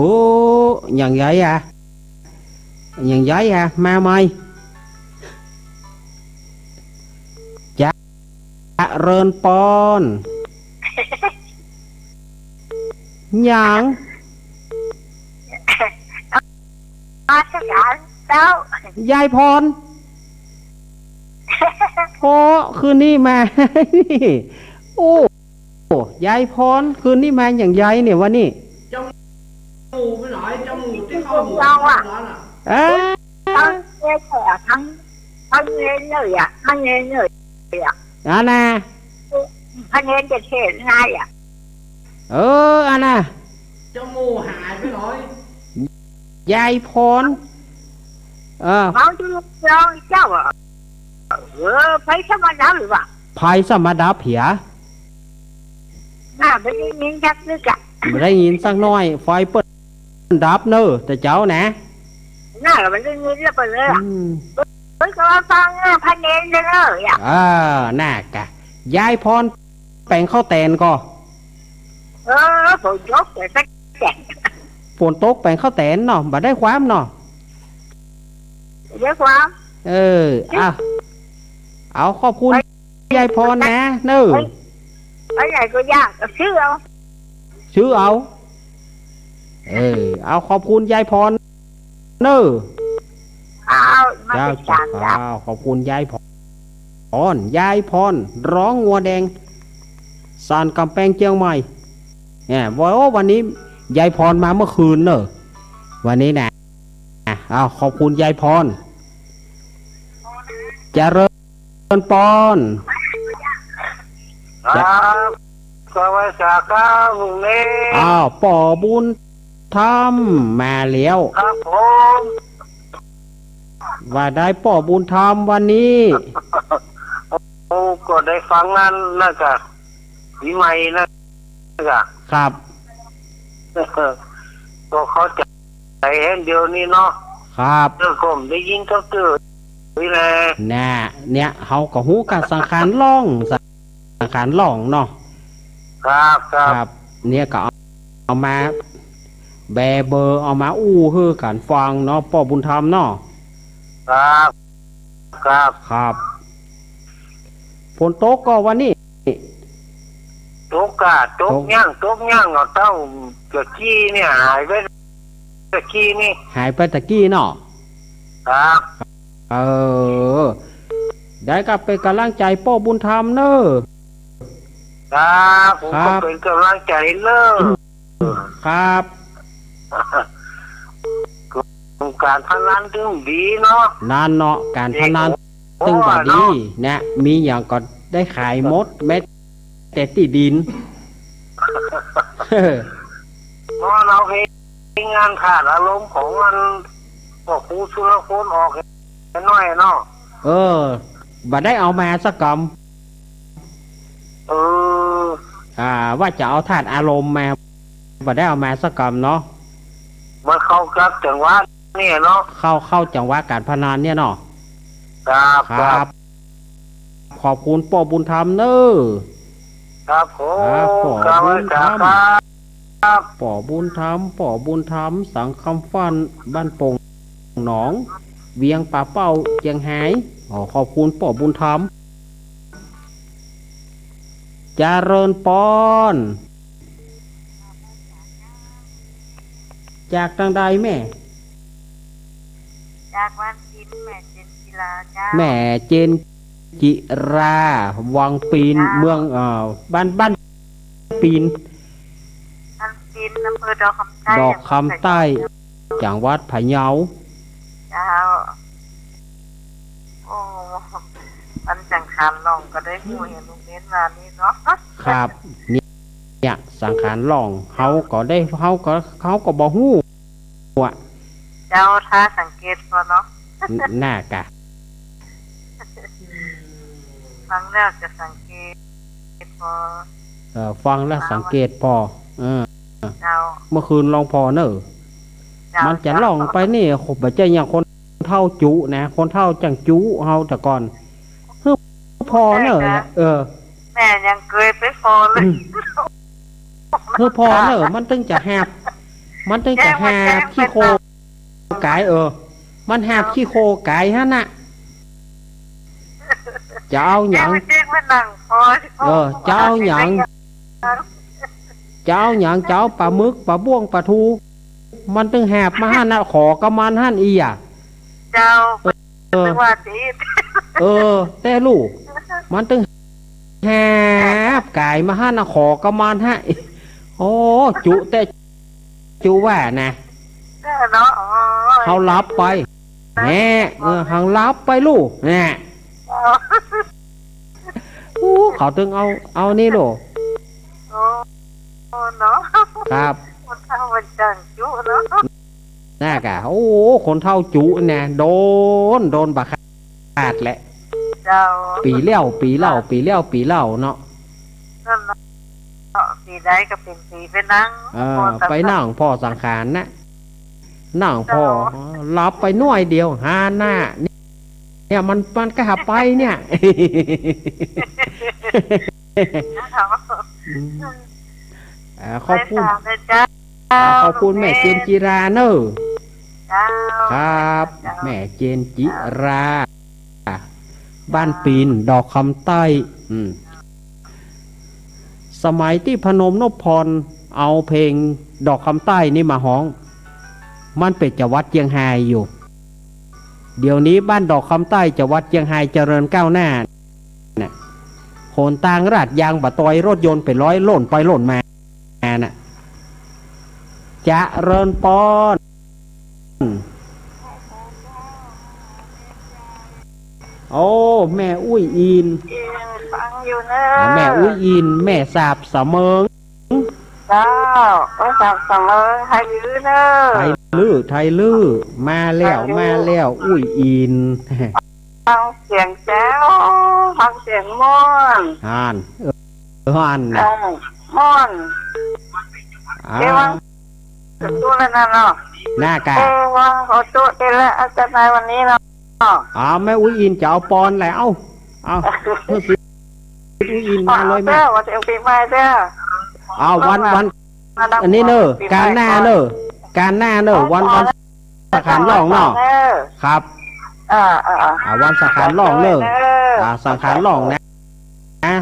อย่างไงอย่างไงมาไหมจะเริญปอนอย่างยายพรคืนนี้มายายพรคืนนี้มาอย่างยายเนี่ยวันนี้จมูกไปหน่อยจมูกที่เข้าหูเราทั้งเงี้ยทั้งเงี้ยเลยทั้งเงี้ยเลยนะทั้งเงี้ยจะเทง่ายนะจมูกหายไปหน่อยยายพรเขาจะเราเจ้าไฟธรรมดาหรือเปล่าไฟธรรมดาเผียไม่ได้ยินชักนึกไม่ได้ยินสักน้อยไฟเปิดดับเนอะแต่เจ้านะมันได้ยินแล้วไปเลยก็ฟังพันเองเลยน่ากะยายพรแปลงข้าวแตนก็ฝนตกแต่สักแก่ฝนตกแปลงข้าวแตนเนาะบ่ได้ความเนาะได้ความเอาขอบคุณยายพรนะเนอะอะไรก็ยากชื่อเอาเอาขอบคุณยายพรเนอะเจ้าขอบคุณยายพรยายพรร้องงัวแดงสานกำแพงเชียงใหม่เนี่ยวันนี้ยายพรมาเมื่อคืนเนอะวันนี้นะเอาขอบคุณยายพรเจริญปอนสวัสดีครับลุงเล่ป่อบุญธรรมมาแล้วครับผม ว่าได้ป่อบุญธรรมวันนี้ก็ได้ฟังนั่นนะครับปีใหม่ครับก็เขาจะใจเห็นเดียวนี้เนาะครับผมได้ยินเขาเกิดนี่แหละเนี่ยเขาก็หูกับสังขารล่องเนาะครับเนี่ยก็เอามาแบเบอร์เอามาฮือกันฟังเนาะป่อบุญธรรมเนาะครับฝนตกก็วันนี้ตกย่างเอาเต้าตะกี้เนี่ยหายไปตะกี้นี่หายไปตะกี้เนาะได้กลับไปกำลังใจป่อบุญธรรมเนอะผมก็เป็นกำลังใจเนอะครับการพนันถึงดีเนาะนานเนาะการพนันถึงว่าดีเนี่ยมีอย่างก็ได้ขายมดเม็ดแต่ติดินเพราะเราเห็นงานขาดอารมณ์ของมัน ก็ครูชุลพลออกให้น้อยเนาะบ่ได้เอามาสักกำว่าจะเอาธาตุอารมณ์มาบ่ได้เอามาสักกเนาะมันเข้ากับจังหวะนี่เนาะเข้าจังหวะการพนันเนี่ยเนาะครับขอบคุณป่อบุญธรรมเนอะครับผมป่อบุญธรรมป่อบุญธรรมสังคำฟันบ้านปงหนองเวียงป่าเป้าเจียงไฮ้ขอบคุณป่อบุญธรรมเจริญปอนจากทางใดแม่จากวันกินแม่เจนจิราจ้าแม่เจนจิราวังปีนเมืองบ้านปีนอำเภอดอกคำใต้จังหวัดพะเยาเจ้าโอ้มันจังคารลองก็ได้หูเห็นลุงเน้นมานี่เนาะครับเนี่ยสังขารลองเขาก็บ่ฮู้เจ้าถ้าสังเกตพอเนาะน่ากะฟังแล้วจะสังเกตพอฟังแล้วสังเกตพอเมื่อคืนลองพอเนอะมันจะลองไปนี่ขบใจอย่างคนเท่าจุนะคนเท่าจังจุเฮาแต่ก่อนพอเนอะแม่ยังเคยไปพอเลยพอเนอะมันตึงจะแหบขี้โคกายมันแหบขี้โคกายฮะน่ะจะเอาหยังจะเอาหยังเจ้าปลาหมึกปลาบ้วงปลาทูมันตึงแหบมาหั่นน่ะขอกระมันหั่นอีอ่ะเจ้าว่าจีแต่ลูกมันตึงแหบกายมาหั่นน่ะขอกระมันฮะโอ้จุแต่จุว่านะเขารับไปแหน่หังรับไปลูกแหน่เขาตึงเอานี่ลูกเนาะครับคนเท่ามันจังจุเนาะน่ากะคนเท่าจุเนี่ยโดนบักขาดแหละเจ้าปีเล่าเนาะนั่นเนาะปีได้ก็เป็นปีไปนั่งไปนั่งพ่อสังขารนะนั่งพ่อรับไปหน่วยเดียวหาหน้าเนี่ยมันก็หับไปเนี่ยขอบคุณแม่เจนจิราเนอะครับแม่เจนจิราบ้านปีนดอกคำใต้สมัยที่พนมนพพรเอาเพลงดอกคำใต้นี่มาฮ้องมันเป็นจังหวัดเจียงไฮ้อยู่เดี๋ยวนี้บ้านดอกคำใต้จังหวัดเจียงไฮ้เจริญก้าวหน้าเนี่ยโขนตางราดยางบะตอยรถยนต์ไปร้อยล่นไปล่นมาน่ะจะเริญปอนโอ้แม่อุ้ยอินฟังอยู่เนอะแม่อุ้ยอินแม่สาบเสมอเจ้าสาบเสมอไทยลื้อเนอะไทยลื้อมาแล้วอุ้ยอินฟังเสียงแจ้วฟังเสียงม่อนฮันนะม่อนเดี๋ยวตัวแล้วนะเนาะหน้ากาว่าขอตัวเดี๋ยวอาจารย์นายวันนี้เนาะแม่อุ้ยอินจะเอาปอนแล้วเอาอุ้ยอินมาเลยแม่วันเอลปีใหม่เด้อวันอันนี้เนอะการหน้าเนอะวันสังขารล่องเนาะครับวันสังขารล่องเนอะสังขารล่องนะ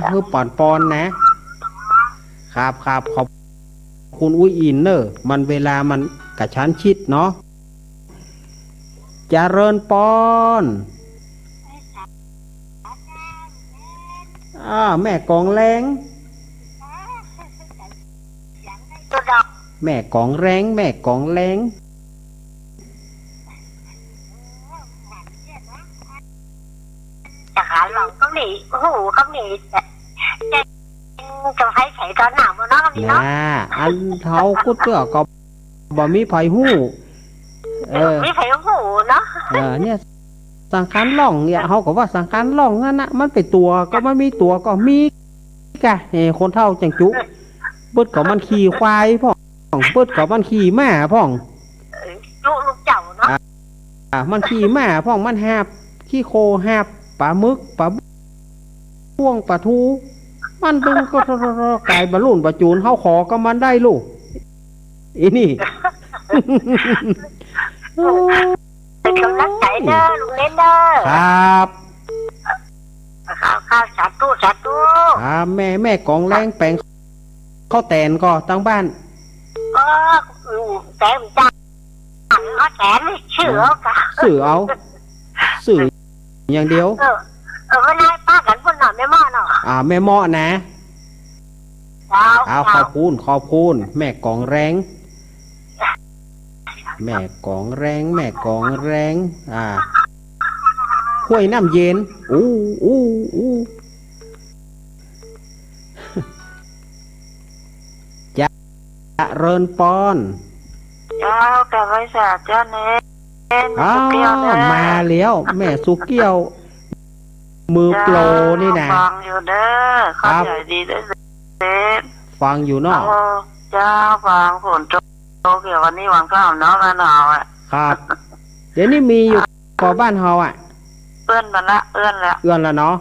คือปอนนะครับขอบคุณอุ้ยอินเนอะมันเวลามันกระชั้นชิดเนาะเจริญปอนแม่กองแรงแม่กองแรงจะหาหลงก็หนีหูก็หนีจะให้ใส่ตอนหนาวมาเนาะนี่เนาะอันเท้ากุดเตื้อก็บ่มีไผหู้ ไม่ใช่หูเนาะเนี่ยสังขารล่องเนี่ยเขาก็ว่าสังขารล่องนั่นนะมันเป็นตัวก็มันมีตัวก็มีกะคนเท่าจังจุเปิดก็มันขี่ควายพ่องเปิดก็มันขี่ม้าพ่องลูกเจ้าเนาะมันขี่ม้าพ่องมันหาบขี้โคหาบปลาหมึกปลาพ่วงปลาทูมันดึงก็กลายบรรลุนบรรจูนเข้าขอก็มันได้ลูกอีนี่เป็นกำลังใจเด้อลุงเล่นเด้อครับข้าวสาธุแม่กองแรงแปลงข้าวแตนก็ตั้งบ้านแต่จ้าเขาแตนชื่อเอาค่ะสื่ออย่างเดียวไม่ได้ป้ากันคนหน่อยแม่หม้อเนาะแม่หม้อนะขอบคุณแม่กองแรงห้วยน้ำเย็นจะเริญปอนเจ้าแต่ไว้สาเจ้าเน้นมาแล้วแม่สุเกี้ยวมือโปรนี่นะฟังอยู่เด้อเข้าใจดีเด้อฟังอยู่เนาะเจ้าฟังฝนโตเกี่ยววันนี้วันข้าวเนาะกันหนาวครับเดี๋ยวนี้มีอยู่ก่อบ้านเฮาเอื้อนมาละเอื้อนแล้วเนาะ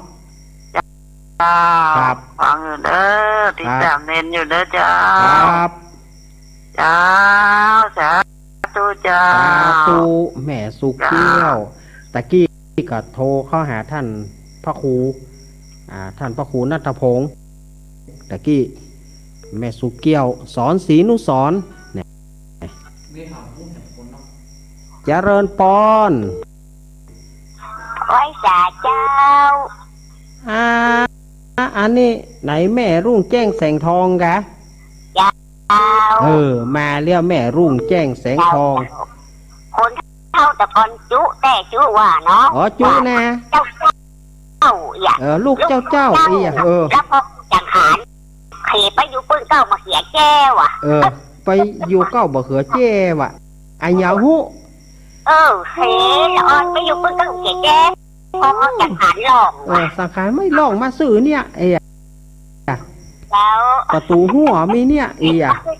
ครับฟังอยู่เด้อติดตามเน้นอยู่เด้อเจ้าครับสาธุเจ้าแม่สุเกี้ยวตะกี้ก็โทรเข้าหาท่านพระครูท่านพระครูณัฐพงศ์ตะกี้แม่สุเกี้ยวสอนศรีนุสรเนี่ยเจริญปอนไว้สาเจ้าอันนี้ไหนแม่รุ่งแจ้งแสงทองกะมาเรียกแม่รุ่งแจ้งแสงทองคนเท่าแต่คนจุแต่จุว่าเนาะจุนะเจ้าลูกเจ้าอีแล้วพอจังหารขี่ไปอยู่ปืนเก้ามาเขียแก้วไปอยู่เก้าบ่เขือแจ้วอันยาหูเฮ้ออนไปอยู่ปืนเก้าเขียแก้พอจังหารหลอกสังขารไม่หลอกมาซื้อเนี่ยแล้วประตูหัวมีเนี่ย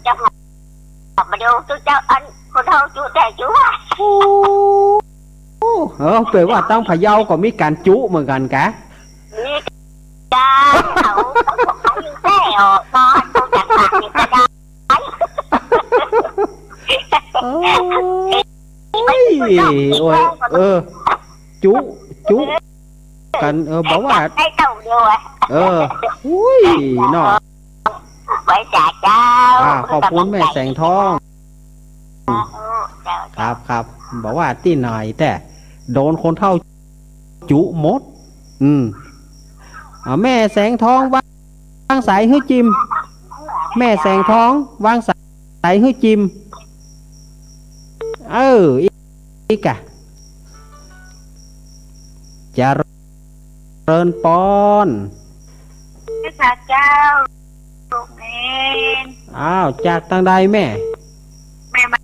จะมาดูตัวเจ้าอันคนเท่าจุแต่จุว่าแปลว่าตั้งพะเยาก็มีการจุเหมือนกันกะนี่จ้าเขาอยู่แท้ตอนตัวจังหารนี่ก็ได้จุกันบอกว่าได้เต่าเดียวอุ้ยเนาะไว้จ่าเจ้าขอบคุณแม่แสงทองครับบอกว่าตีหน่อยแต่โดนคนเท่าจุมดแม่แสงทองวางสายให้จิมแม่แสงทองวางสายให้จิมอีกะจะเริญปอนพระเจ้าลูกเน้นจากทางใดแม่มา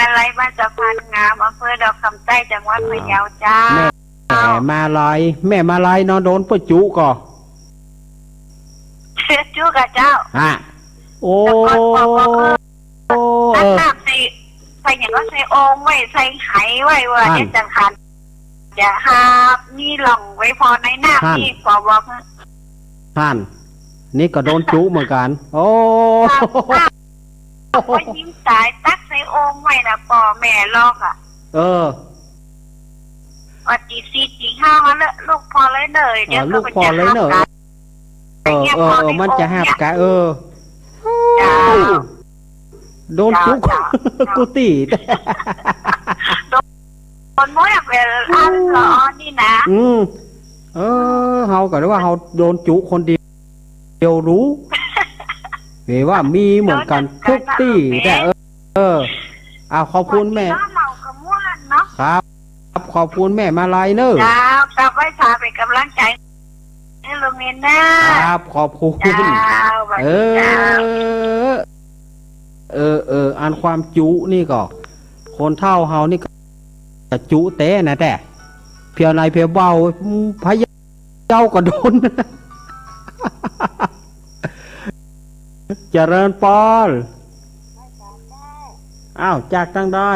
อะไรบ้านสะพานงามอำเภอดอกคำใต้จังหวัดพะเยาเจ้าแม่มาลอยนอนโดนปะจุก่อจุกับเจ้าโอ้น้ำใส่อย่างก็ใส่โอ่งไว้ใส่ไข่ไว้ว่าเนี่ยจังคันจะหามีหล่องไว้พอในหน้าพี่ขอบอกท่านนี่ก็โดนจุเหมือนกันโอ้ยิ้มสายตักใส่โอ่งไว้นะพ่อแม่ลอกวันที่4-5มาแล้วลูกพอเลยเนยเดี๋ยวลูกพอเลยเนยมันจะหับกันโดนจุกกุฏิโดนม้วยเป็นอันร้อนนี่นะเขาก็ได้ว่าเขาโดนจุคนเดียวรู้เห็นว่ามีเหมือนกันทุกที่แต่ขอบคุณแม่ครับขอบคุณแม่มาลายเนอะกลับไว้ชาเป็นกำลังใจให้ลุงเงินนะครับขอบคุณอันความจุนี่ก็คนเท่าเฮานี่ก็ กระจุเต้นะแต่เพียวในเพียวเบาพะเจ้าก็โดนเจริญปอนอ้าวจากตั้งได้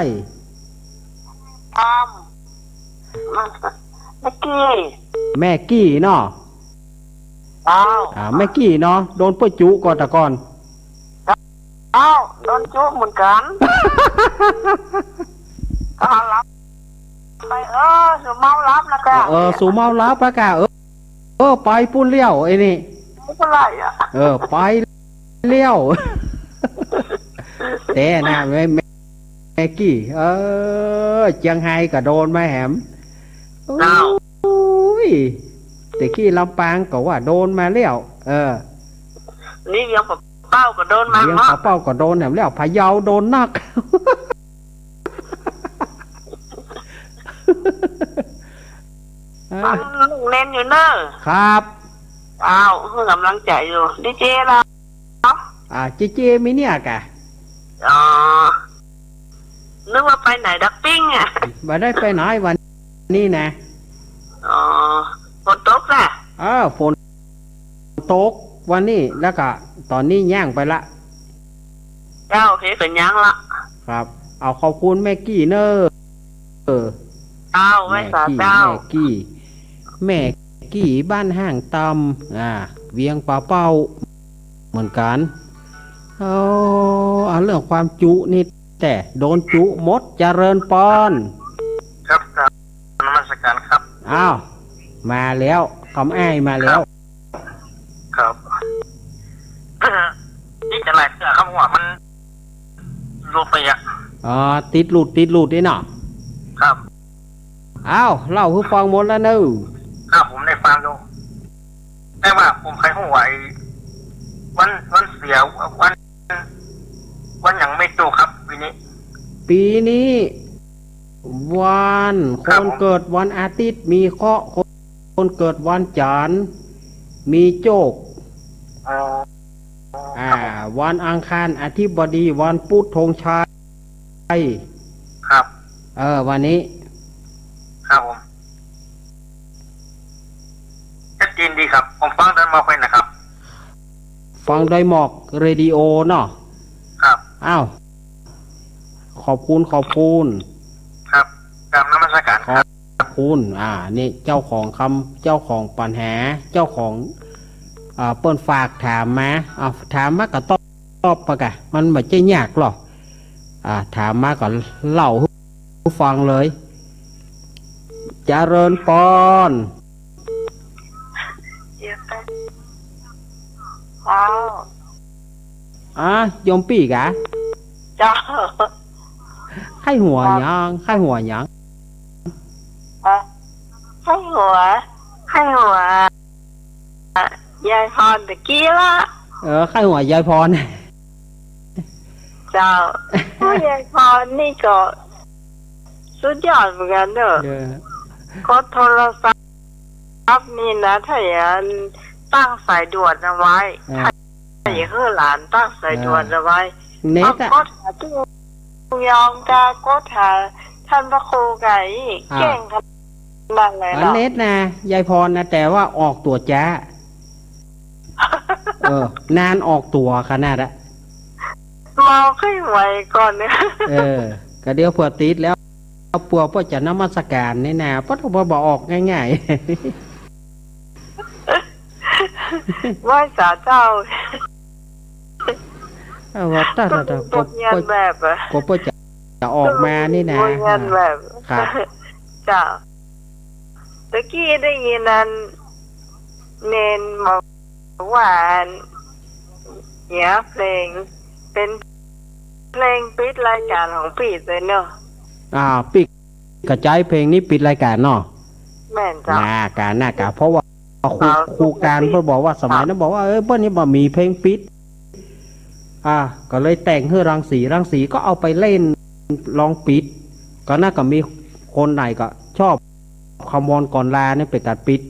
แม่กี้เนาะแม่กี้เนาะโดนเปื้อจุก่อนตะก่อนโดนจุเหมือนกันรับไปสูเมารับนะกะสูเมารับนะกะไปปุ้นเลี้ยวไอ้นี่ไม่เป็นไรไปเลี้ยวแต่นะแม่กี้เจียงไฮ้ก็โดนมาแหมแต่กี้ลำปางก็ว่าโดนมาเลี้ยวนี่ยังเป้าก็โดนมายังเป้าก็โดนแหมแล้วพะเยาโดนนักฟังลุงเน้นอยู่เนอะครับคือกำลังใจอยู่ดีเจแล้วเจมิเนี่ยกะนึกว่าไปไหนดักปิ้งไม่ได้ไปไหนวันนี้นะฝนตกน่ะฝนตกวันนี้แล้วก็ตอนนี้ย่างไปละโอเคเป็นย่างละครับเอาขอบคุณแม่กี้เนอแม่กี้บ้านห้างตำเวียงป่าเป้าเหมือนกันเอาเรื่องความจุนี่แต่โดนจุมดเจริญปอนครับนมัสการครับมาแล้วคำอ้ายมาแล้วครับนี่จะอะไรเสื้อคำว่ามันรูปไปติดหลุดนี่เนาะครับเล่าให้ฟังหมดแล้วเนอะครับผมได้ฟังดูแต่ว่าผมใครหัววันเสียวันอย่างไม่โตครับปีนี้วันคนเกิดวันอาทิตย์มีเคราะห์คนเกิดวันจันทร์มีโจกวันอังคารอาทิตย์บดีวันพุธธงชัยครับวันนี้ครับผมชัดเจนดีครับผมฟังได้มาเป็นนะครับฟังโดยหมอกเรดิโอเนาะครับขอบคุณครับกราบนมัสการขอบคุณนี่เจ้าของปัญหาเจ้าของเปิ้นฝากถามมาถามมาก็ตอบปะกะมันไม่ใช่ยากหรอกถามมาก็เล่าให้ฟังเลยเจริญปอนยมปีกะจ้าไข้หัวยังไข้หัวยายพรตะกี้ละไข้หัวยายพรเจ้ายายพรนี่ก็สุดยอดเหมือนกันเนอะก็โทรศัพท์นี่นะถ้าอย่างตั้งสายด่วนเอาไว้ถ้าอย่างหลานตั้งสายด่วนเอาไว้ก็ถาตู้ยองกาก็ถาท่านพระครูไก่เก่งขนาดไหนล่ะเน็ตนะยายพรนะแต่ว่าออกตัวจ้านานออกตัวขนาดเราขึ้นไหวก่อนเนี่ยก็เดี๋ยวเผื่อติดแล้วปัวก็จะนมัสการนี่นะเพราะเราบอกออกง่ายๆไหว้สาเจ้าว่าถ้าก็แบบก็จะออกมานี่นะแบบจ้าตะกี้ได้ยินนั้นเนนบอกว่าเนี่ยเพลงเป็นเพลงปิดรายการของปีดเลยเนาะปิดกระจายเพลงนี้ปิดรายการเนาะแม่นจ้ะหน้าการเพราะว่าครูการเพิ่นบอกว่าสมัยนั้นบอกว่าเพิ่นนี่บ่มีเพลงปิดก็เลยแต่งให้รังสีก็เอาไปเล่นลองปิดก็น่าก็มีคนไหนก็ชอบคำวอนก่อนลาเนี่ยไปตัดปิด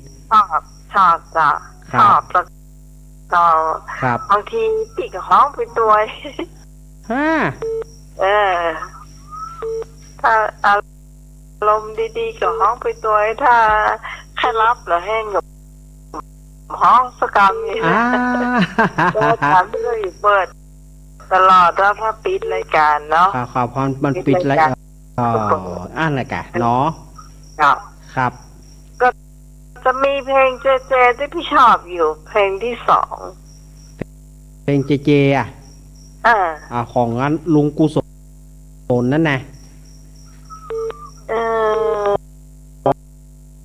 ชอบจ้ะชอบแล้วก็บางทีปิดกับห้องไปตัวถ้าอารมณ์ ดีๆกับห้องไปตัวถ้าใครรับหรือแห้งกับห้องสกรรมนี่นะก็ถามที่เราอยู่เปิดตลอดถ้าปิดรายการเนาะครับพอมันปิดรายการอ่านรายการเนาะครับก็จะมีเพลงเจเจที่พี่ชอบอยู่เพลงที่2เพลงเจเจของงั้นลุงกุศลนั่นนะ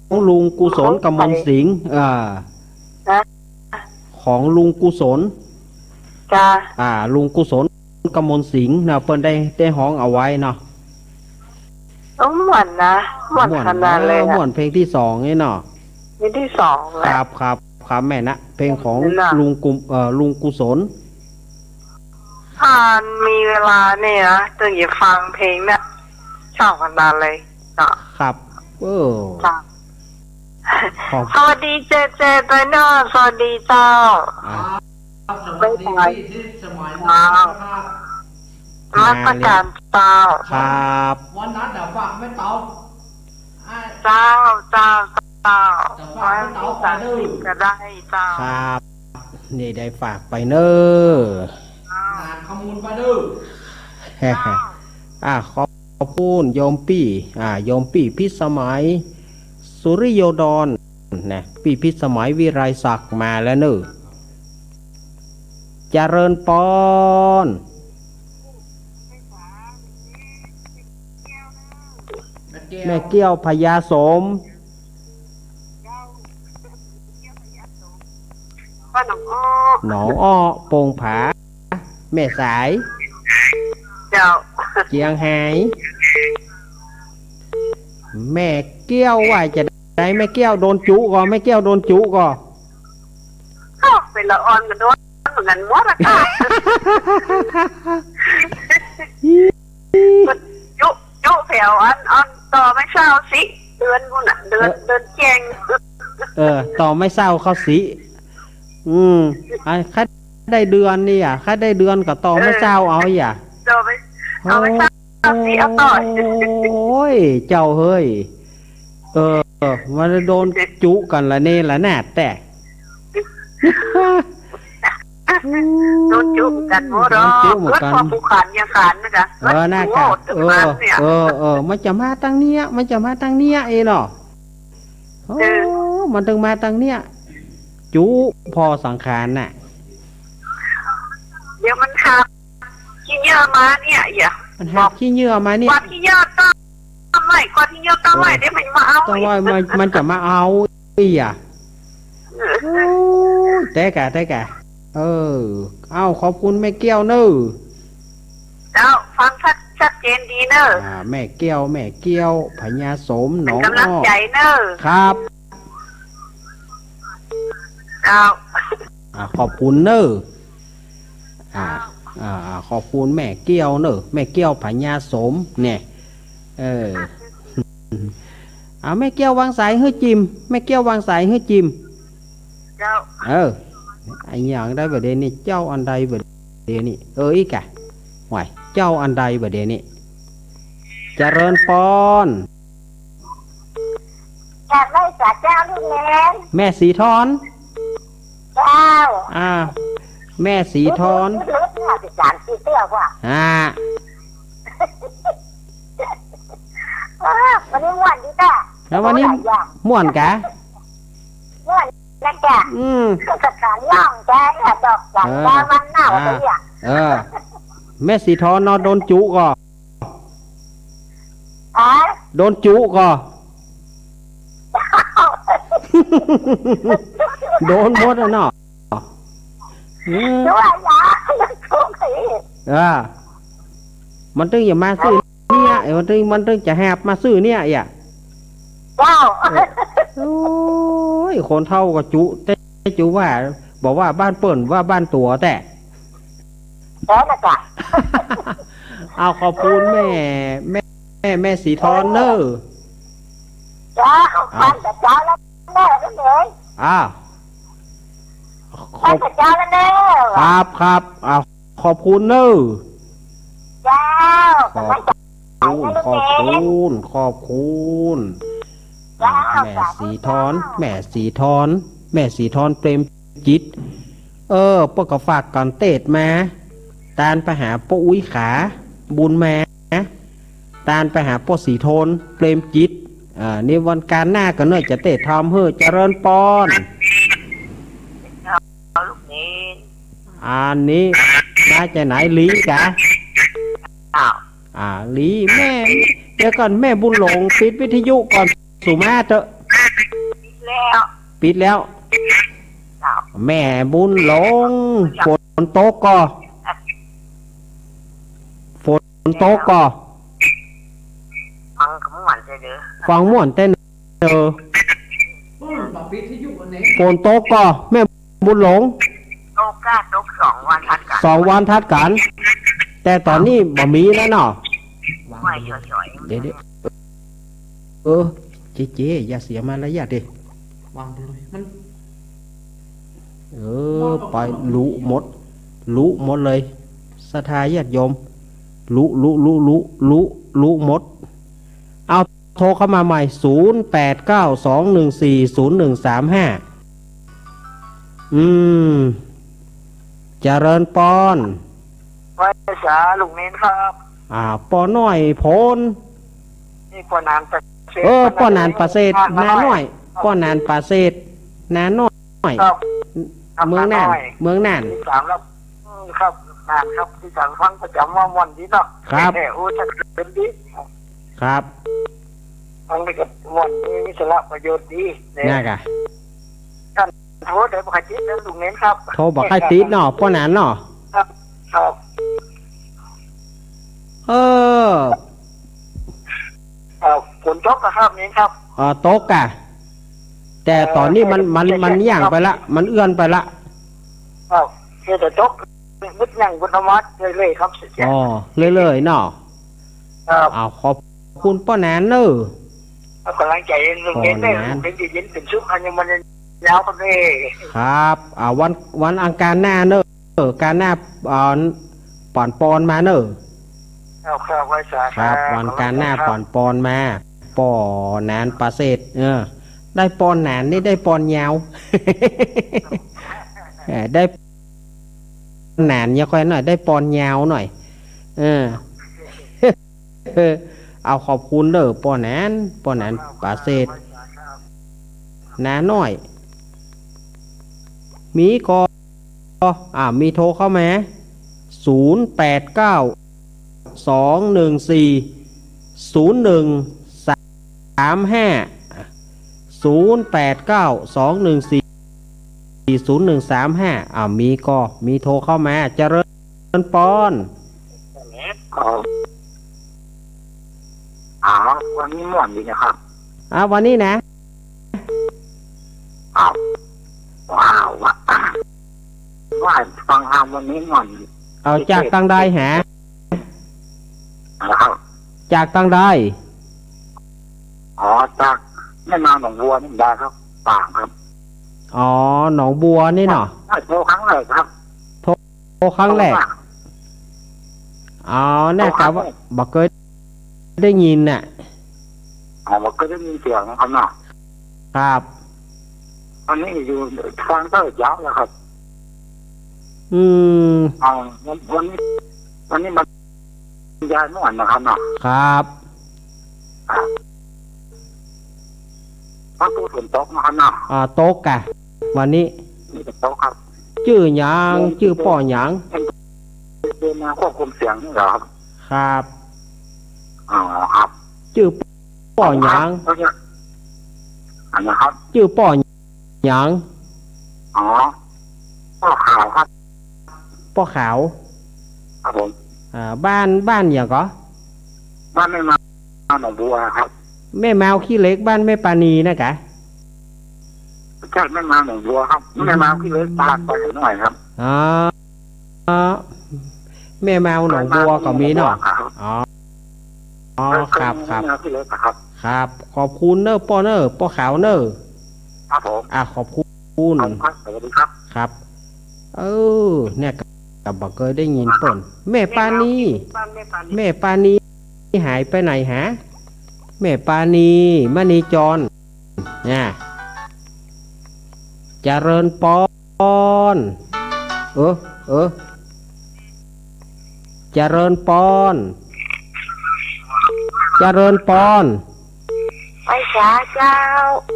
ของลุงกุศลกมลสิงห์ของลุงกุศลลุงกุศลกมลสิงห์นะเพิ่นได้ห้องเอาไว้เนาะม่วนนะม่วนขนาดเลยม่วนเพลงที่2นี่เนาะเพลงที่2ครับแม่นะเพลงของลุงกุศลมีเวลาเนี่ยนะจะอย่าฟังเพลงเนี่ยชอบขนาดเลยครับสวัสดีเจเจไปเนาะสวัสดีเจ้าไม่ไปสมัยรับประกันเจ้าครับวันนั้นเดี๋ยวฝากไม่เตาเจ้าวันที่30ก็ได้เจ้าครับนี่ได้ฝากไปเนอขมูลไปเด้อขอบคุณโยมปี่โยมปี่พิสมัยสุริโยดรนะปี่พิสมัยวิไรศักดิ์มาแล้วเนอเจริญปอนแม่เกี้ยวพญาสมหนองอ้อโป่งผาแม่สายเจียงไฮ้แม่เกี้ยวว่าจะได้แม่เกี้ยวโดนจุก่อนแม่เกี้ยวโดนจุก่อนเป็นละออนกันด้วยเหมือนกันหมดอะค่ะยุแผ่วอันต่อไม่เศร้าสิเดือนกูน่ะเดินแจงต่อไม่เศร้าเขาสิค่าได้เดือนนี่ค่าได้เดือนกับต่อไม่เศร้าเอาต่อไม่เศร้าสิเอาต่อโอ้ยเจ้าเฮ้ยมันโดนจุกันละนี่ละแน่แต่โดนจุกันโมรอเกิดความผูกพันยังขันนะจ๊ะน่ากะมันจะมาตั้งเนี้ยเองเนาะมันถึงมาตั้งเนี้ยจุพอสังขารน่ะเดี๋ยวมันหักขี้เยื่อมาเนี่ยมันหักขี้เยื่อมาเนี่ยกว่าขี้เยื่อตั้งไว้เดี๋ยวมันมาเอาตั้งไว้มันจะมาเอาแต่กะเอาขอบคุณแม่เกี้ยวเนอเจ้าฟังชัดเจนดีเนอแม่เกี้ยวพญาสมหนองอ้อกำลังใจเนอครับเจ้าขอบคุณเนอขอบคุณแม่เกี้ยวเนอแม่เกี้ยวพญาสมเนี่ยแม่เกี้ยววางสายให้จิมแม่เกี้ยววางสายให้จิมเจ้าไอ้อย่างได้ประเด็นนี้เจ้าอันใดประเด็นนี้อีกะหวายเจ้าอันใดประเด็นนี้เจริญปอนจากได้จากเจ้าลูกแม่สีทอนเจ้าแม่สีทอนวันนี้ม่วนดีจ้ะแล้ววันนี้ม่วนกะม่วนนะจ๊ะกระการย่องแกดอกอย่างแกมันหน้าอะไรแม่สีทอนนอนโดนจุก่อโดนจุก่อโดนหมดอ่ะเนาะมันต้องอย่ามาซื้อเนี่ยมันต้องจะแหบมาซื้อเนี่ยโอ้ยคนเท่ากับจุแต่จุว่าบอกว่าบ้านเปิ่นว่าบ้านตัวแต่นะจ๊ะเอาขอบคุณแม่สีทอนเนอจ้าฟังแต่เจ้าแล้วแม่ก็เลยฟังแต่เจ้าแล้วเนอครับขอบคุณเนอเจ้า ขอบคุณขอบคุณแม่สีทอนแม่สีทอนแม่สีทอนเปรมจิตพวกก็ฝากก่อนเตดมาตานไปหาป้าอุ้ยขาบุญมาตานไปหาป้าสีทนเปรมจิตนี่วันการหน้าก็เนื่อจะเตดทอมเฮ้อเจริญปอนลูกนี้อันนี้มาจากไหนลีกะลีแม่เดี๋ยวก่อนแม่บุญหลงปิดวิทยุก่อนสุมาเถอะปิดแล้วแม่บุญหลงฝนตกก็ฟังม่วนเด้อฟังม่วนเต้นฝนตกก็แม่บุญหลงตก2 วันทัดกัน2 วันทัดกันแต่ตอนนี้บ่มีแล้วเนาะไม่ย่อยๆเดี๋ยวเจ๊อย่าเสียมารยาทดิวางไปเลยมันไปรู้หมดเลยศรัทธาญาติโยมรู้หมดเอาโทรเข้ามาใหม่0892140135เจริญปอนไว้ษาลูกเน้นครับปอน้อยพลนี่ปอนานประเสริฐปอนานประเสริฐนาน้อยปอนานประเสริฐนาน้อยเมืองน่าน3แล้วครับนานครับที่สั่งฟังประจำว่าวันนี้เนาะครับจะเป็นดีครับฟังไปกับวันนี้มีสาระประโยชน์ดีน่ากะท่านโทรได้บอกให้ติดนะลุงเน้นครับโทรบอกให้ติดเนาะป้อนานเนาะครับฝนตกครับนี้ครับตกกะแต่ตอนนี้มันย่างไปละมันเอื้อนไปละจะตกมุดยังบุญธรรมะเลยครับเลยเนาะขอบคุณป้อนานเนอะกำลังใจลุงเน้นเลยเป็นดีเย็นเป็นชุกอันยังมันยาวกันเลยครับวันอังคารหน้าเนอะการหน้าปอนมาเนอะครับไว้สาครับวันการหน้าปอนมาปอนานประเสริฐได้ปอนนานนี่ได้ปอนยาวได้นานยังค่อยหน่อยได้ปอนยาวหน่อยเอาขอบคุณเด้อปอนนประเสริฐนาหน่อยมีก็มีโทรเข้ามา0892140135มีโทรเข้ามาเจริญปอนวันนี้ม่วนดีนะครับวันนี้นะว้าวว่าฟังวันนี้ม่วนจากตังได้หาจากตังได้จากแม่นาหนองบัวนี่ได้ครับป่างครับหนองบัวนี่เนาะโทรครั้งแรกครับโทรครั้งแรกแน่ครับว่าบอกเคยได้ยินน่ะบอกเคยได้ยินเสียงนะครับเนาะครับตอนนี้อยู่ฟังเตอร์ยาวแล้วครับวันนี้มันยายม่วนนะครับเนาะครับพักตัวฝนตกนะครับเนาะตกกะวันนี้ตกครับชื่อหยังชื่อป่อหยังเป็นมาควบคุมเสียงนี่เหรอครับครับครับชื่อป่อหยังนะครับชื่อป่อหยังป่อขาวครับป่อขาวครับผมบ้านอย่างก็บ้านแม่มาหนองบัวครับแม่แมวขี้เล็กบ้านแม่ปานีนะกะใช่แม่มาหนองบัวครับแม่แมวขี้เล็กตลาดไปหน่อยครับแม่แมวหนองบัวก็มีเนาะครับครับขอบคุณเนอร์ป้อเนอร์ป้อขาวเนอร์ครับผมขอบคุณสวัสดีครับครับเนี่ยกับบอกเคยได้ยินต้นแม่ปานี หายไปไหนฮะแม่ปานีมณีจรเนี่ยเจริญปอนเจริญปอนเจริญปอนไปจ้าเจ้า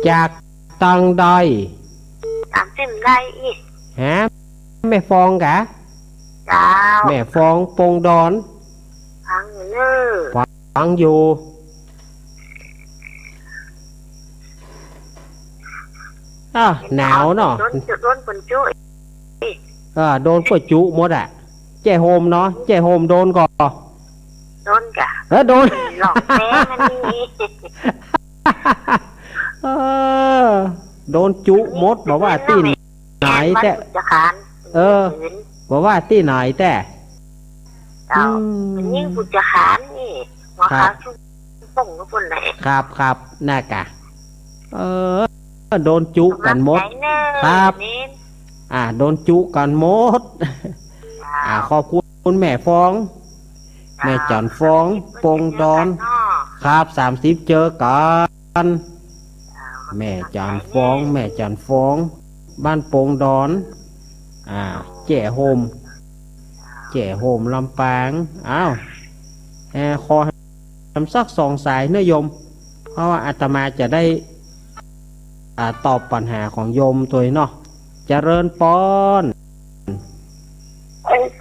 จากตังใดตามเส้นใดอีกฮะแม่ฟองกะเจ้าแม่ฟองปงดอนฟังอยู่เน้อฟังอยู่หนาวเนาะโดนปนจุโดนปนจุหมดอ่ะแจ้โฮมเนาะแจ้โฮมโดนก่อโดนกะโดนหลอกแม่นั่นนี่โดนจุหมดบอกว่าที่ไหนแต่บอกว่าที่ไหนแต่ยิ่งปุจขานนี่ว่าเขาชุบป่งกับคนไหนครับน่ากะโดนจุกันหมดครับโดนจุกันหมดขอบคุณแม่ฟองแม่จันฟองปงดอนครับ30เจอกันแม่จันฟองบ้านปงดอนแจ่โฮมลำปางคอทำสัก2 สายเนื้อโยมเพราะว่าอาตมาจะได้ตอบปัญหาของโยมตัวเนาะเจริญปอน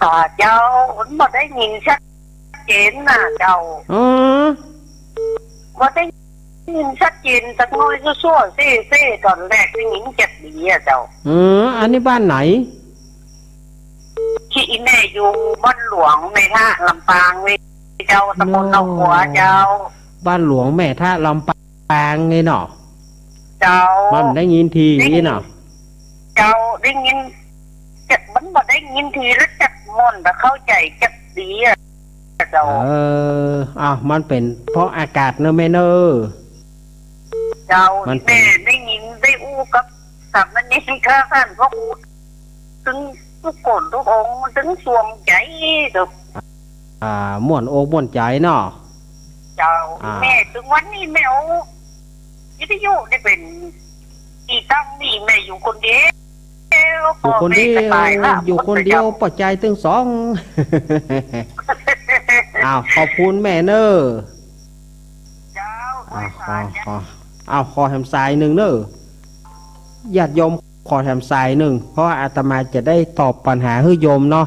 ต่อเจ้าผมบอกได้ยินชัดเจนนะเจ้าบอกได้ยินชัดเจนสักน้อยชั่วๆเซ่ตอนแรกได้ยินจัดดีอะเจ้าอันนี้บ้านไหนที่แม่อยู่บ้านหลวงแม่ท่าลำปางเว้ยเจ้าตำบลหนองหัวเจ้าบ้านหลวงแม่ท่าลำปางไงเนาะเจ้ามันได้ยินทีนี่เนาะเจ้าได้ยินจัดมันบอกได้ยินทีแล้วจัดมนแต่เข้าใจจัดดีอะเจ้ามันเป็นเพราะอากาศเนอะแม่เนอะเจ้าแม่ได้ยินได้อู้กับสามนี้ข้าท่านพ่ออู้ถึงทุกคนทุกองถึงสวงใจถูกม่วนอกม่วนใจเนาะเจ้าแม่ถึงวันนี้แม่เอาวิทยุได้เป็นอีตั้งนี่แม่อยู่คนเดียวอยู่คนเดียวปัจจัยตึง2ขอบคุณแม่เนอะขอแถมสาย1เนอะญาติโยมขอแถมสาย1เพราะอาตมาจะได้ตอบปัญหาให้โยมเนาะ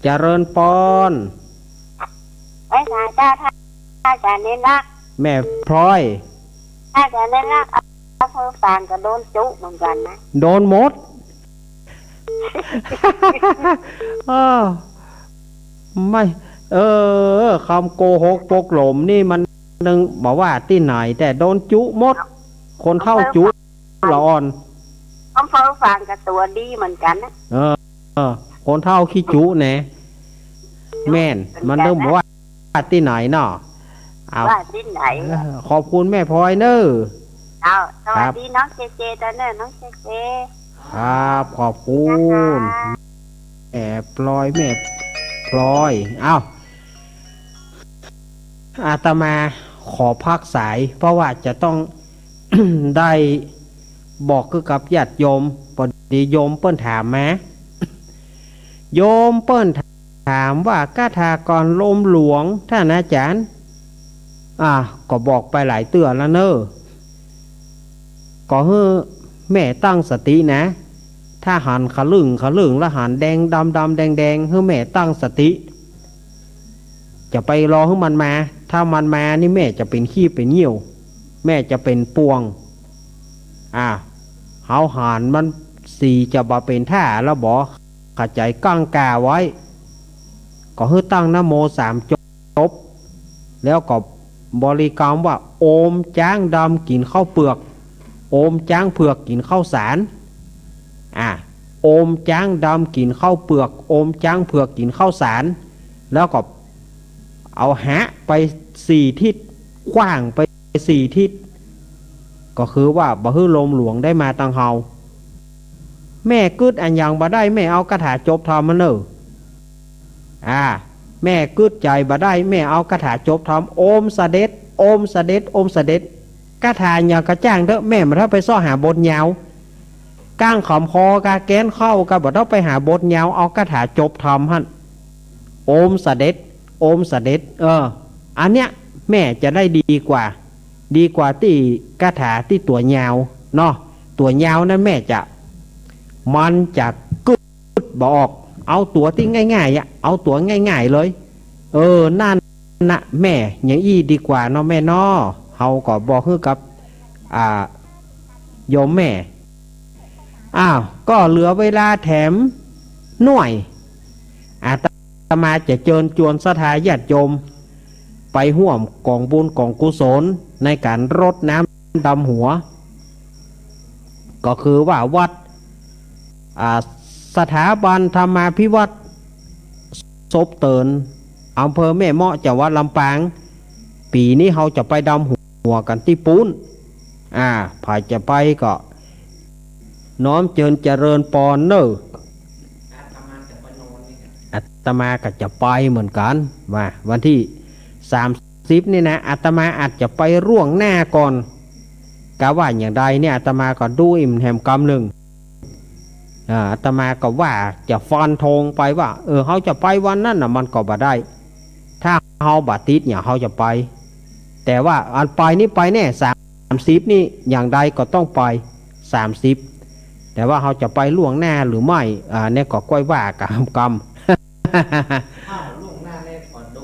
เจริญปอนไอ้สายเจ้าถ้าจะเน้นรักแม่พลอยถ้าจะเน้นรักเพื่อฟังก็โดนจุเหมือนกันนะโดนหมดไม่คำโกหกปกหลมนี่มันนึงบอกว่าที่ไหนแต่โดนจุหมดคนเข้าจุละอ่อนเพื่อฟังกับตัวดีเหมือนกันนะคนเท่าขี้จุแน่แม่นมันเริ่มบอกว่าที่ไหนเนาะว่าที่ไหนขอบคุณแม่พลอยเนอะสวัสดีน้องเจตอนเนอะน้องเจครับขอบคุณแอบพลอยแม่พลอยอาตมาขอพักสายเพราะว่าจะต้อง ได้บอกกับญาติโยมพอดีโยมเปิ้นถามมาโยมเปิ้นถามว่ากถากรลมหลวงท่านอาจารย์ก็บอกไปหลายเตือนแล้วเนอะก็ให้แม่ตั้งสตินะถ้าหันขลึงแล้วหันแดงดำแดงให้แม่ตั้งสติจะไปรอให้มันมาถ้ามันมานี่แม่จะเป็นขี้เป็นเหี่ยวแม่จะเป็นปวงเฮาหันมันสีจะบ่เป็นท่าแล้วบอกขจายก้างกาไว้ก็ให้ตั้งนะโม3 จบแล้วก็บริกรรมว่าโอมจ้างดำกินข้าวเปลือกโอมจ้างเผือกกินข้าวสารโอมจ้างดำกินข้าวเปลือกโอมจ้างเผือกกินข้าวสารแล้วก็เอาหะไป4 ทิศขว้างไป4 ทิศก็คือว่าบ่ฮื้อลมหลวงได้มาตังเฮาแม่กึดอันยังบ่ได้แม่เอากระถาจบทำมันเนอะ แม่กึดใจบ่ได้แม่เอาคาถาจบทำโอมเสด็จโอมเสด็จโอมเสด็จคาถาอย่ากระจ้างเถอะแม่มาถ้าไปซ้อหาบทยาวก้างขอมคอกาแก้นเข้าก็บ่ต้องไปหาบทยาวเอาคาถาจบทำหั่นโอมเสด็จโอมเสด็จอันเนี้ยแม่จะได้ดีกว่าที่คาถาที่ตัวยาวเนาะตัวยาวนั้นแม่จะมันจะกึดบอกเอาตัวที่ง่ายๆเอาตัวง่ายๆเลยนั่นนะแม่อย่างอี้ดีกว่าเนาะแม่เนาะเฮาก็บอกคือกับโยมแม่ก็เหลือเวลาแถมหน่วยอาตมาจะเชิญชวนศรัทธาญาติโยมไปร่วมกองบุญกองกุศลในการรดน้ำดำหัวก็คือว่าวัดสถาบันธรรมาภิวัตรศพเตินอำเภอแม่เมาะจังหวัดลำปางปีนี้เขาจะไปดำหัวกันที่ปูนผายจะไปก็น้อมเจริญเจริญปอนเนออาตมาก็จะไปเหมือนกันว่าวันที่30นี่นะอาตมาอาจจะไปร่วงหน้าก่อนกะว่าอย่างใดเนี่ยอาตมาก็ดูอิ่มแหมกำหนึ่งอาตมาก็ว่าจะฟันธงไปว่าเขาจะไปวันนั้นน่ะมันก็บ่ได้ถ้าเขาบาติดเนี่ยเขาจะไปแต่ว่าอันไปนี่ไปแน่30นี่อย่างใดก็ต้องไป30แต่ว่าเขาจะไปล่วงหน้าหรือไม่เนี่ยก็ก้อยว่ากำล่วงหน้าเนี่ยก่อนดู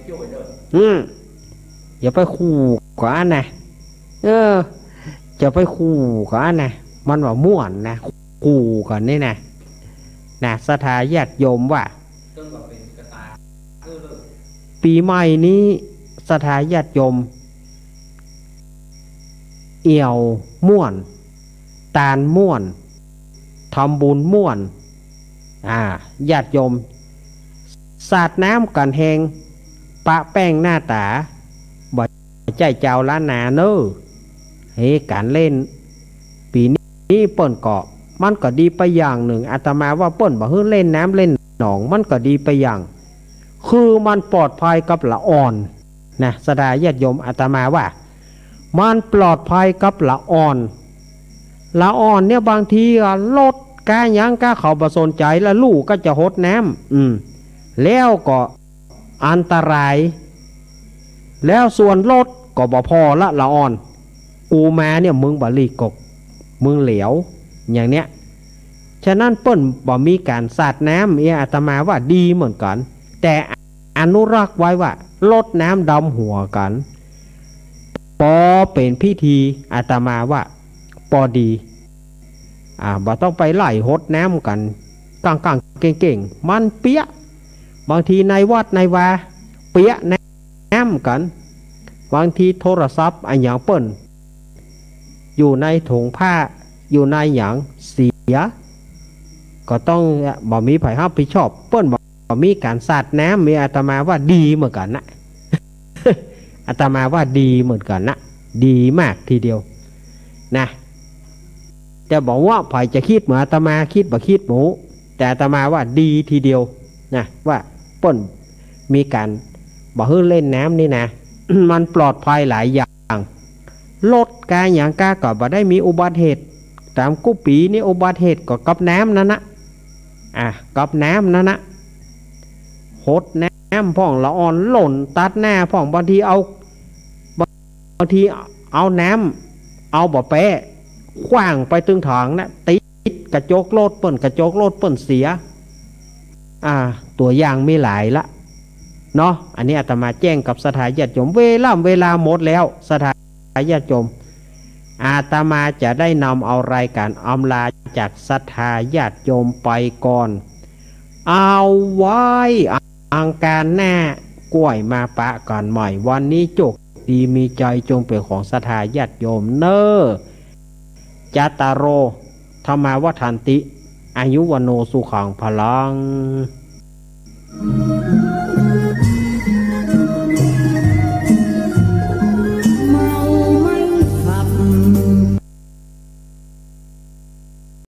จุ้ยเด้ออย่าไปขู่กับอันนะจะไปขู่กับอันนะมันว่าม่วนนะขู่กันนี่นะศรัทธาญาติโยมว่าปีใหม่นี้ศรัทธาญาติโยมเอี่ยวม่วนตาลม่วนทำบุญม่วนญาติโยมสาดน้ำกันแหงปะแป้งหน้าตาบ่ใจเจ้าล้านนาเนอการเล่นปีนี้เปิ้นเกาะมันก็ดีไปอย่างหนึ่งอาตมาว่าเปิ้นบ่ฮื้อเล่นน้ำเล่นหนองมันก็ดีไปอย่างคือมันปลอดภัยกับละอ่อนนะศรัทธาญาติโยมอาตมาว่ามันปลอดภัยกับละอ่อนเนี่ยบางทีรถกายังกาเขาบ่สนใจแล้วลูกก็จะหดน้ำแล้วก็อันตรายแล้วส่วนรถก็บ่พอละอ่อนกูมาเนี่ยมึงบ่ลีกกมึงเหลียวอย่างเนี้ยฉะนั้นเปิ้นบ่มีการสาดน้ำอาตมาว่าดีเหมือนกันแต่อนุรักษ์ไว้ว่าลดน้ำดำหัวกันพอเป็นพิธีอาตมาว่าพอดีบ่ต้องไปไล่หดน้ำกันกลางๆเก่งๆมันเปี้ยบางทีในวัดในวาเปี้ยน้ำกันบางทีโทรศัพท์อย่างเปิ้นอยู่ในถุงผ้าอยู่ในอย่างเสียก็ต้องบ่มีไผรับผิดชอบเปิ้นบ่มีการสาดน้ำมีอาตมาว่าดีเหมือนกันนะ อาตมาว่าดีเหมือนกันนะดีมากทีเดียวนะจะบอกว่าไผจะคิดเหมือนอาตมาคิดบ่คิดหมูแต่อาตมาว่าดีทีเดียวนะว่าเปิ้นมีการบ่ฮื้อเล่นน้ำนี่นะ มันปลอดภัยหลายอย่างลดการอย่างกาก็บ่ได้มีอุบัติเหตุตามกู้ปีนี่อุบัติเหตุก็กับน้ำนั่นนะกับน้ำนั่นนะหดน้ำพ่องละอ่อนหล่นตัดหน้าพ่องบางทีเอาน้ำเอาบ่แปะขว้างไปตึงถังนะติดกระจกรถเปิ้นเสียตัวอย่างมีหลายละเนาะอันนี้อาตมาแจ้งกับศรัทธาญาติโยมเวลาหมดแล้วศรัทธาญาติโยมอาตมาจะได้นำเอารายการอำลาจากศรัทธาญาติโยมไปก่อนเอาไว้อังการหน้ากล้วยมาปะกันใหม่วันนี้จกดีมีใจจงเป็นของศรัทธาญาติโยมเนอจัตตารโรธรรมาวัฏันติอายุวโนสุขังพลัง